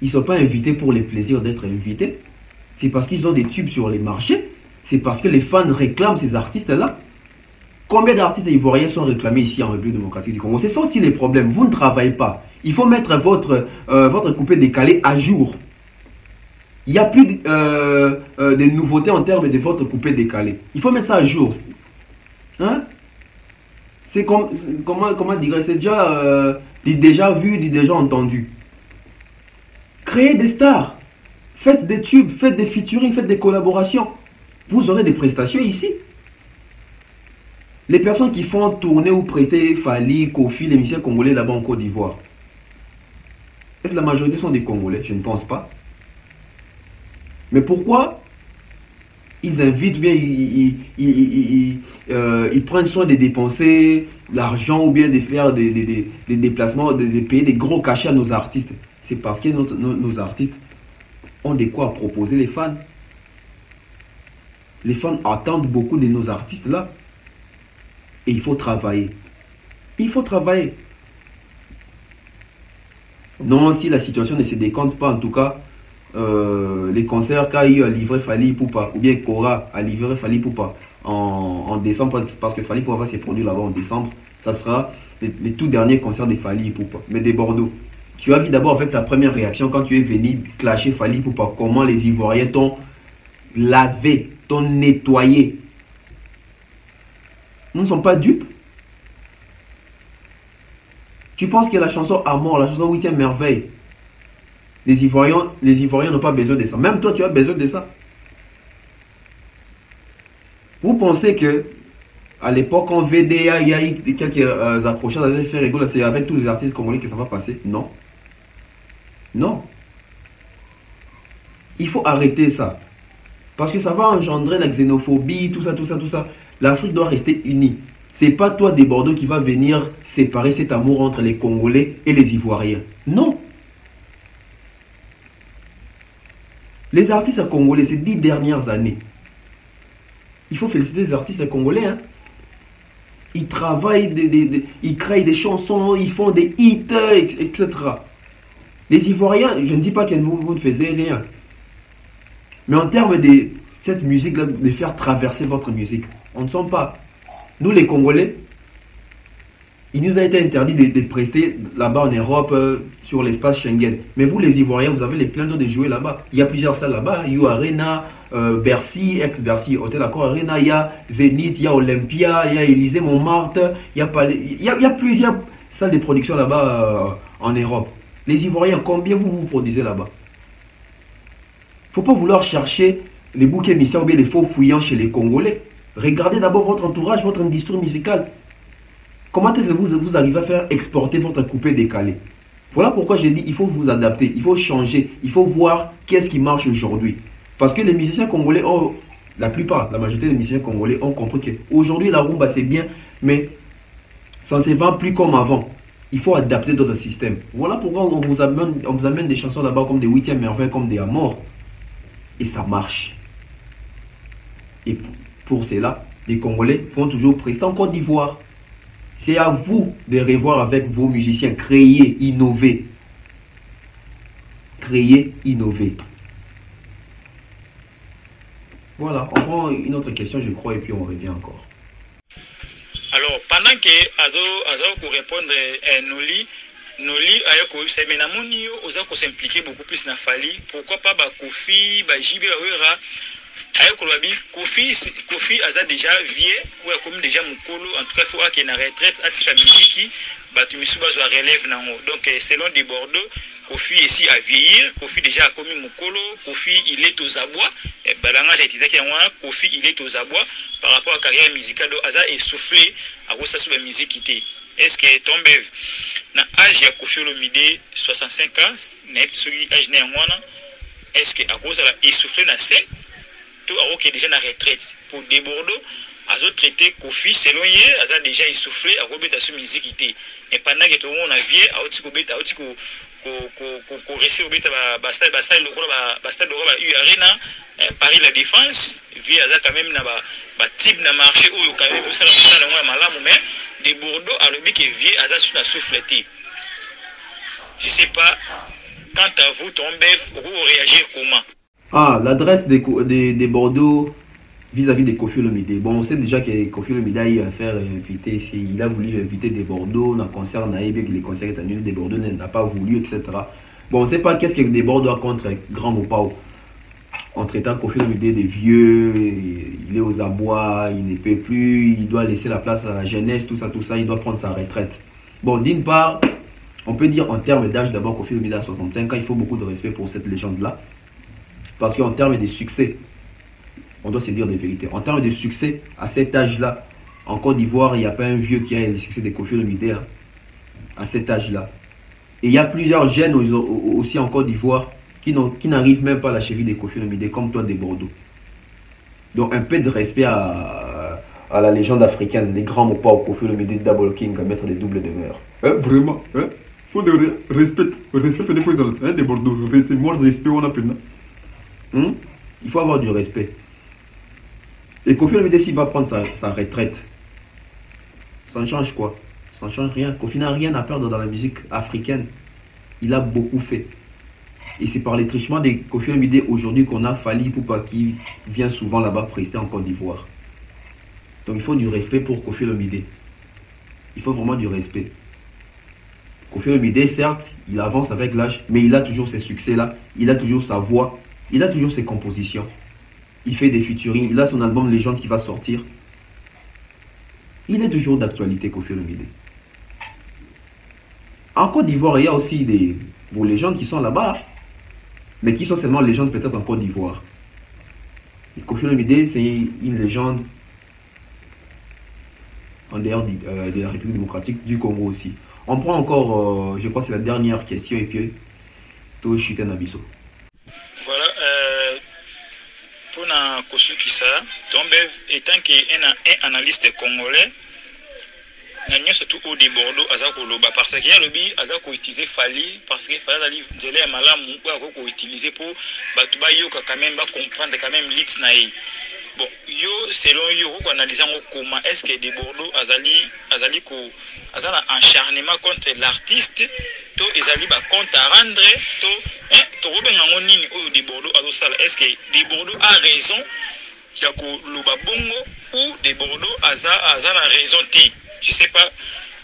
Speaker 4: Ils ne sont pas invités pour le plaisir d'être invités. C'est parce qu'ils ont des tubes sur les marchés. C'est parce que les fans réclament ces artistes-là. Combien d'artistes ivoiriens sont réclamés ici en République démocratique du Congo? C'est ça aussi les problèmes. Vous ne travaillez pas. Il faut mettre votre coupé décalé à jour. Il n'y a plus de nouveautés en termes de votre coupé décalé. Il faut mettre ça à jour. Hein? C'est comment dire, c'est déjà vu, déjà entendu. Créer des stars. Faites des tubes, faites des featuring, faites des collaborations. Vous aurez des prestations ici. Les personnes qui font tourner ou prester Fally, Kofi, les musiciens congolais là-bas en Côte d'Ivoire, est-ce que la majorité sont des Congolais? Je ne pense pas. Mais pourquoi ils invitent ou bien ils prennent soin de dépenser l'argent ou bien de faire des déplacements, de payer des gros cachets à nos artistes? C'est parce que nos artistes ont de quoi proposer les fans. Les fans attendent beaucoup de nos artistes là. Et il faut travailler. Il faut travailler. Non, si la situation ne se décompte pas, en tout cas, les concerts KI a livré Fally Ipupa, ou bien Kora a livré Fally Ipupa en décembre, parce que Fally Ipupa va se produire là-bas en décembre, ça sera les tout derniers concerts de Fally Ipupa, mais de Bordeaux. Tu as vu d'abord avec ta première réaction quand tu es venu clasher Fally Ipupa, comment les Ivoiriens t'ont lavé, t'ont nettoyé. Nous ne sommes pas dupes. Tu penses que la chanson Amour, la chanson 8e merveille, les Ivoiriens n'ont pas besoin de ça. Même toi, tu as besoin de ça. Vous pensez que à l'époque, en VDA, il y a eu quelques accrochages avec fait rigoler, c'est avec tous les artistes congolais que ça va passer? Non. Non. Il faut arrêter ça. Parce que ça va engendrer la xénophobie, tout ça, tout ça, tout ça. L'Afrique doit rester unie. C'est pas toi des Bordeaux qui va venir séparer cet amour entre les Congolais et les Ivoiriens. Non. Les artistes congolais, ces 10 dernières années, il faut féliciter les artistes congolais. Hein. Ils travaillent, ils créent des chansons, ils font des hits, etc. Les Ivoiriens, je ne dis pas que vous ne faisiez rien. Mais en termes de cette musique-là, de faire traverser votre musique, on ne sent pas. Nous, les Congolais, il nous a été interdit de prester là-bas en Europe, sur l'espace Schengen. Mais vous, les Ivoiriens, vous avez les pleins de jouer là-bas. Il y a plusieurs salles là-bas. You Arena, Bercy, ex-Bercy, Hôtel Accor Arena, il y a Zénith, il y a Olympia, il y a Élysée Montmartre, il y a plusieurs salles de production là-bas en Europe. Les Ivoiriens, combien vous produisez là-bas? Il ne faut pas vouloir chercher les boucs émissaires ou bien les faux fouillants chez les Congolais. Regardez d'abord votre entourage, votre industrie musicale. Comment est-ce que vous arrivez à faire exporter votre coupé décalé? Voilà pourquoi j'ai dit il faut vous adapter, il faut changer, il faut voir qu'est-ce qui marche aujourd'hui. Parce que les musiciens congolais, la plupart, la majorité des musiciens congolais ont compris qu'aujourd'hui la rumba c'est bien, mais ça ne se vend plus comme avant. Il faut adapter notre système. Voilà pourquoi on vous amène des chansons là-bas comme des 8e merveilles, comme des Amours. Et ça marche. Et pour cela, les Congolais vont toujours prester en Côte d'Ivoire. C'est à vous de revoir avec vos musiciens, créer, innover. Créer, innover. Voilà, on prend une autre question, je crois, et puis on revient encore.
Speaker 2: Alors, pendant que Azo pour répondre à Noli ayako semena moni oza ko s'impliquer beaucoup plus na Fally, pourquoi pas ba Kofi, ba JB Awera ayako lobi Kofi aza déjà vieux ou comme déjà mukolo, en tout cas faut qu'il na retraite atika musique ba tu misuba zo relève nango. Donc selon des Bordeaux, Kofi ici à vieillir, Kofi déjà a commis mukolo, Kofi il est aux abois, balanga j'ai dit que moi Kofi il est aux abois par rapport à carrière musicale aza essoufflé à cause de sa musique qui est-ce que tombe na âge ya Kofi Olomide 65 ans na celui âge né ngwana est-ce que à cause de la essoufflé na scène tout a qui est déjà na retraite pour des Bordeaux azo traité Kofi selon yé aza déjà essoufflé à robeta sur musique qui et pendant que tout le monde a vieux a oti ko beta oti ko réussir obeta ba style de U Arena Paris la Défense vieux aza quand même na ba type na marché où quand même ça la malamu mais des Bordeaux à l'objet qui vient à la souffleté. Je ne sais pas, quant à vous, vous réagir comment? Ah,
Speaker 4: l'adresse des Bordeaux vis-à-vis de Kofi Olomide. Bon, on sait déjà que Kofi Olomide a eu à faire inviter, il a voulu inviter des Bordeaux, dans le concert Naïbe, que les concerts étaient annulés, des Bordeaux n'a pas voulu, etc. Bon, on ne sait pas qu'est-ce que des Bordeaux a contre Grand Mopao. En traitant Kofi Olomide des vieux, il est aux abois, il ne peut plus, il doit laisser la place à la jeunesse, tout ça, il doit prendre sa retraite. Bon, d'une part, on peut dire en termes d'âge, d'abord Kofi Olomide a 65 ans, il faut beaucoup de respect pour cette légende-là. Parce qu'en termes de succès, on doit se dire des vérités. En termes de succès, à cet âge-là, en Côte d'Ivoire, il n'y a pas un vieux qui a le succès de Koffi Olomide, hein, à cet âge-là. Et il y a plusieurs jeunes aussi en Côte d'Ivoire qui n'arrivent même pas à la cheville de Koffi Olomide, comme toi de Bordeaux. Donc un peu de respect à la légende africaine, les grands mots pas au Koffi Olomide, Double King, à mettre des doubles demeures.
Speaker 5: Vraiment, faut de respect des fois de Bordeaux. C'est moi le respect on appelle.
Speaker 4: Il faut avoir du respect. Et Koffi Olomide, s'il va prendre sa retraite, ça ne change quoi? Ça ne change rien. Koffi n'a rien à perdre dans la musique africaine. Il a beaucoup fait. Et c'est par les trichements de Koffi Olomide aujourd'hui qu'on a Fally Ipupa qui vient souvent là-bas prester en Côte d'Ivoire. Donc il faut du respect pour Koffi Olomide. Il faut vraiment du respect. Koffi Olomide, certes, il avance avec l'âge, mais il a toujours ses succès-là. Il a toujours sa voix. Il a toujours ses compositions. Il fait des featuring. Il a son album Légende qui va sortir. Il est toujours d'actualité, Koffi Olomide. En Côte d'Ivoire, il y a aussi vos légendes qui sont là-bas, mais qui sont seulement légendes peut-être en Côte d'Ivoire. Koffi Olomide, c'est une légende en dehors de la République démocratique du Congo aussi. On prend encore, je crois que c'est la dernière question, et puis tout chute Nabiso.
Speaker 2: Voilà, pour na Kosukisa, Tombev étant qu'un analyste congolais, n'a surtout au de Bordeaux à Loba parce qu'il y a lobby à utiliser Fally parce que Fally a dit malam ou utiliser pour batuba yo quand même comprendre quand même lit naï. Bon, yo selon yo ko analyser comment est-ce que de Bordeaux azali ko azala acharnement contre l'artiste to ezali ba compte à rendre to robenga ngonini o de Bordeaux azosala est-ce que de Bordeaux a raison ya ko loba bongo ou de Bordeaux azala raison ti. Je sais pas,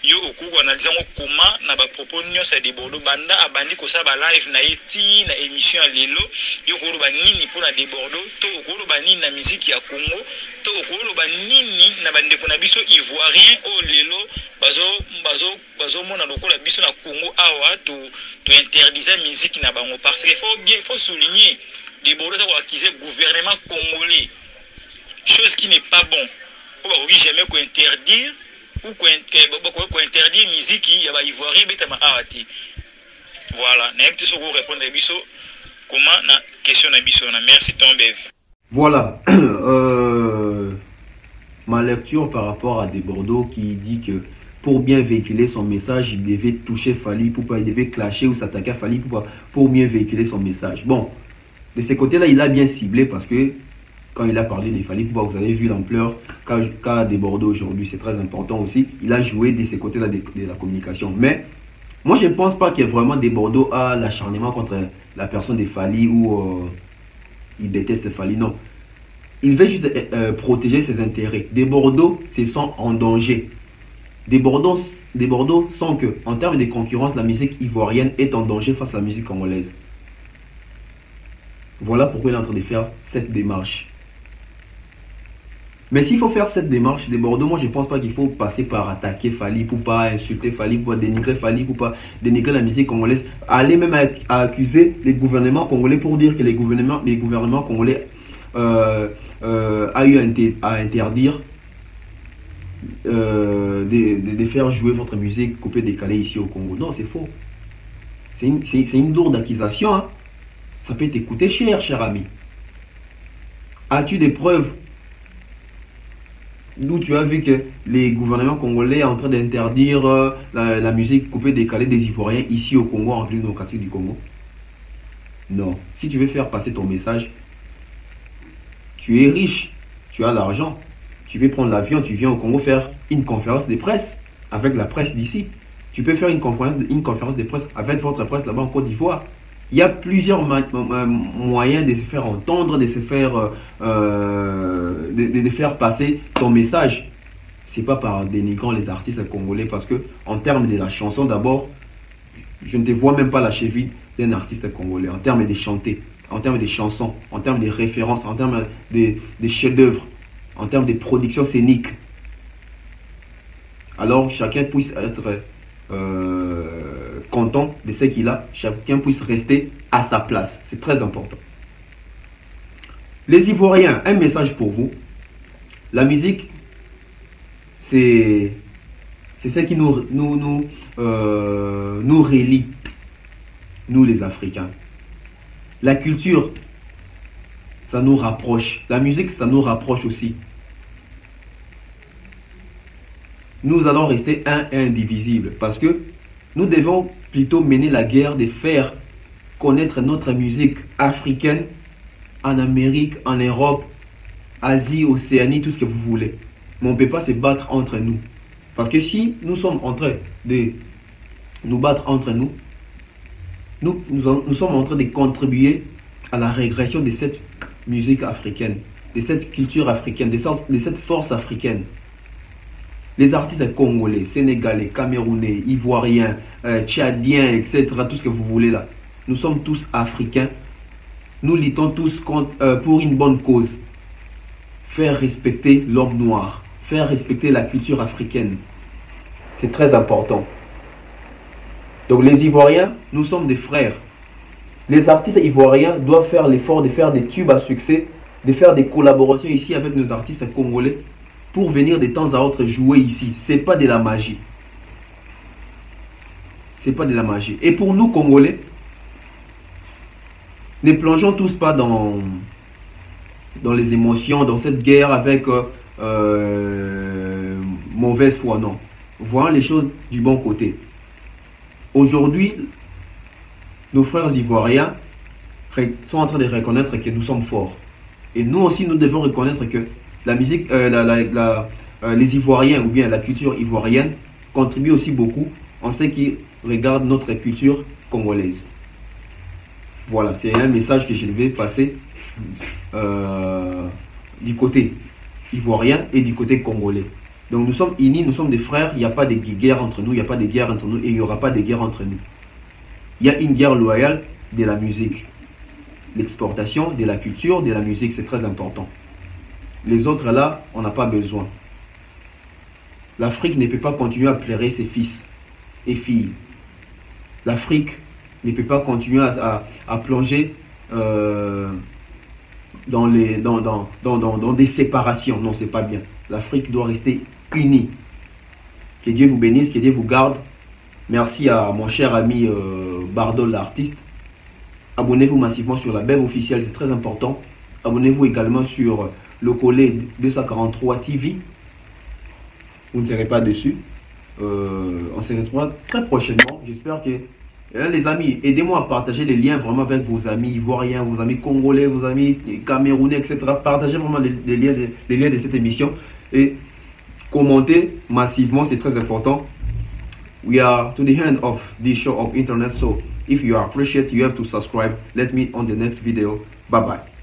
Speaker 2: yo okuko analyser comment na ba propos nyonso de Bordeaux banda abandi ko sa ba live na eti na émission lelo yo ko ba nini pour na de Bordeaux to ko ba nini na musique ya Congo to ko ba nini na bande ko na biso ivoirien o lelo bazo mona lokola biso na Congo awa to interdire musique na bango parce que faut souligner de Bordeaux ça ko accuser gouvernement congolais chose qui n'est pas bon. On va jamais ko interdire ou qu'on interdit musique il y a ivoirien betama awati voilà na yebite so ko répondre biso comment na question na biso na merci Tombev.
Speaker 4: Voilà ma lecture par rapport à De Bordeaux qui dit que pour bien véhiculer son message il devait toucher Fally Ipupa, il devait clasher ou s'attaquer à Fally Ipupa pour mieux véhiculer son message. Bon, de ce côté là il a bien ciblé parce que quand il a parlé de Fally Ipupa, vous avez vu l'ampleur qu'a De Bordeaux aujourd'hui. C'est très important aussi. Il a joué de ce côté-là de la communication. Mais moi, je ne pense pas que vraiment De Bordeaux a l'acharnement contre la personne de Fally ou il déteste Fally. Non. Il veut juste protéger ses intérêts. De Bordeaux se sent en danger. De Bordeaux sent que, en termes de concurrence, la musique ivoirienne est en danger face à la musique congolaise. Voilà pourquoi il est en train de faire cette démarche. Mais s'il faut faire cette démarche de Bordeaux, moi je ne pense pas qu'il faut passer par attaquer Fally Ipupa, insulter Fally Ipupa, dénigrer Fally Ipupa, dénigrer la musique congolaise, aller même à accuser les gouvernements congolais pour dire que les gouvernements congolais a eu à interdire de faire jouer votre musique coupée décalée ici au Congo. Non, c'est faux. C'est une lourde accusation. Hein. Ça peut t'écouter cher ami. As-tu des preuves d'où tu as vu que les gouvernements congolais sont en train d'interdire la musique coupée décalée des Ivoiriens ici au Congo, en République démocratique du Congo? Non. Si tu veux faire passer ton message, tu es riche, tu as l'argent, tu peux prendre l'avion, tu viens au Congo faire une conférence de presse avec la presse d'ici. Tu peux faire une conférence de presse avec votre presse là-bas en Côte d'Ivoire. Il y a plusieurs moyens de se faire entendre, de se faire, de faire passer ton message. Ce n'est pas par dénigrant les artistes congolais parce que en termes de la chanson d'abord, je ne te vois même pas la cheville d'un artiste congolais. En termes de chanter, en termes de chansons, en termes de références, en termes de chefs-d'œuvre, en termes de production scénique. Alors chacun puisse être content de ce qu'il a, chacun puisse rester à sa place. C'est très important. Les Ivoiriens, un message pour vous. La musique, c'est ce qui nous relie, nous les Africains. La culture, ça nous rapproche. La musique, ça nous rapproche aussi. Nous allons rester un et indivisibles parce que nous devons plutôt mener la guerre de faire connaître notre musique africaine en Amérique, en Europe, Asie, Océanie, tout ce que vous voulez. Mais on ne peut pas se battre entre nous. Parce que si nous sommes en train de nous battre entre nous, nous sommes en train de contribuer à la régression de cette musique africaine, de cette culture africaine, de cette force africaine. Les artistes congolais, sénégalais, camerounais, ivoiriens, tchadiens, etc., tout ce que vous voulez là, nous sommes tous africains. Nous luttons tous pour une bonne cause. Faire respecter l'homme noir, faire respecter la culture africaine. C'est très important. Donc les Ivoiriens, nous sommes des frères. Les artistes ivoiriens doivent faire l'effort de faire des tubes à succès, de faire des collaborations ici avec nos artistes congolais pour venir de temps à autre jouer ici. C'est pas de la magie. C'est pas de la magie. Et pour nous Congolais, ne plongeons tous pas dans les émotions, dans cette guerre avec mauvaise foi, non. Voyons les choses du bon côté. Aujourd'hui, nos frères ivoiriens sont en train de reconnaître que nous sommes forts. Et nous aussi, nous devons reconnaître que la musique, les Ivoiriens ou bien la culture ivoirienne contribue aussi beaucoup en ce qui regarde notre culture congolaise. Voilà, c'est un message que je vais passer du côté ivoirien et du côté congolais. Donc nous sommes unis, nous sommes des frères, il n'y a pas de guerre entre nous, il n'y a pas de guerre entre nous et il n'y aura pas de guerre entre nous. Il y a une guerre loyale de la musique. L'exportation de la culture, de la musique, c'est très important. Les autres là, on n'a pas besoin. L'Afrique ne peut pas continuer à pleurer ses fils et filles. L'Afrique ne peut pas continuer à plonger dans des séparations. Non, c'est pas bien. L'Afrique doit rester unie. Que Dieu vous bénisse, que Dieu vous garde. Merci à mon cher ami Bardol, l'artiste. Abonnez-vous massivement sur la BEV officielle, c'est très important. Abonnez-vous également sur le Collet 243 TV. Vous ne serez pas dessus. On se retrouvera très prochainement. J'espère que les amis, aidez-moi à partager les liens vraiment avec vos amis ivoiriens, vos amis congolais, vos amis camerounais, etc. Partagez vraiment les liens de cette émission et commentez massivement, c'est très important. We are to the end of this show of internet, so if you appreciate, you have to subscribe. Let's meet on the next video. Bye bye.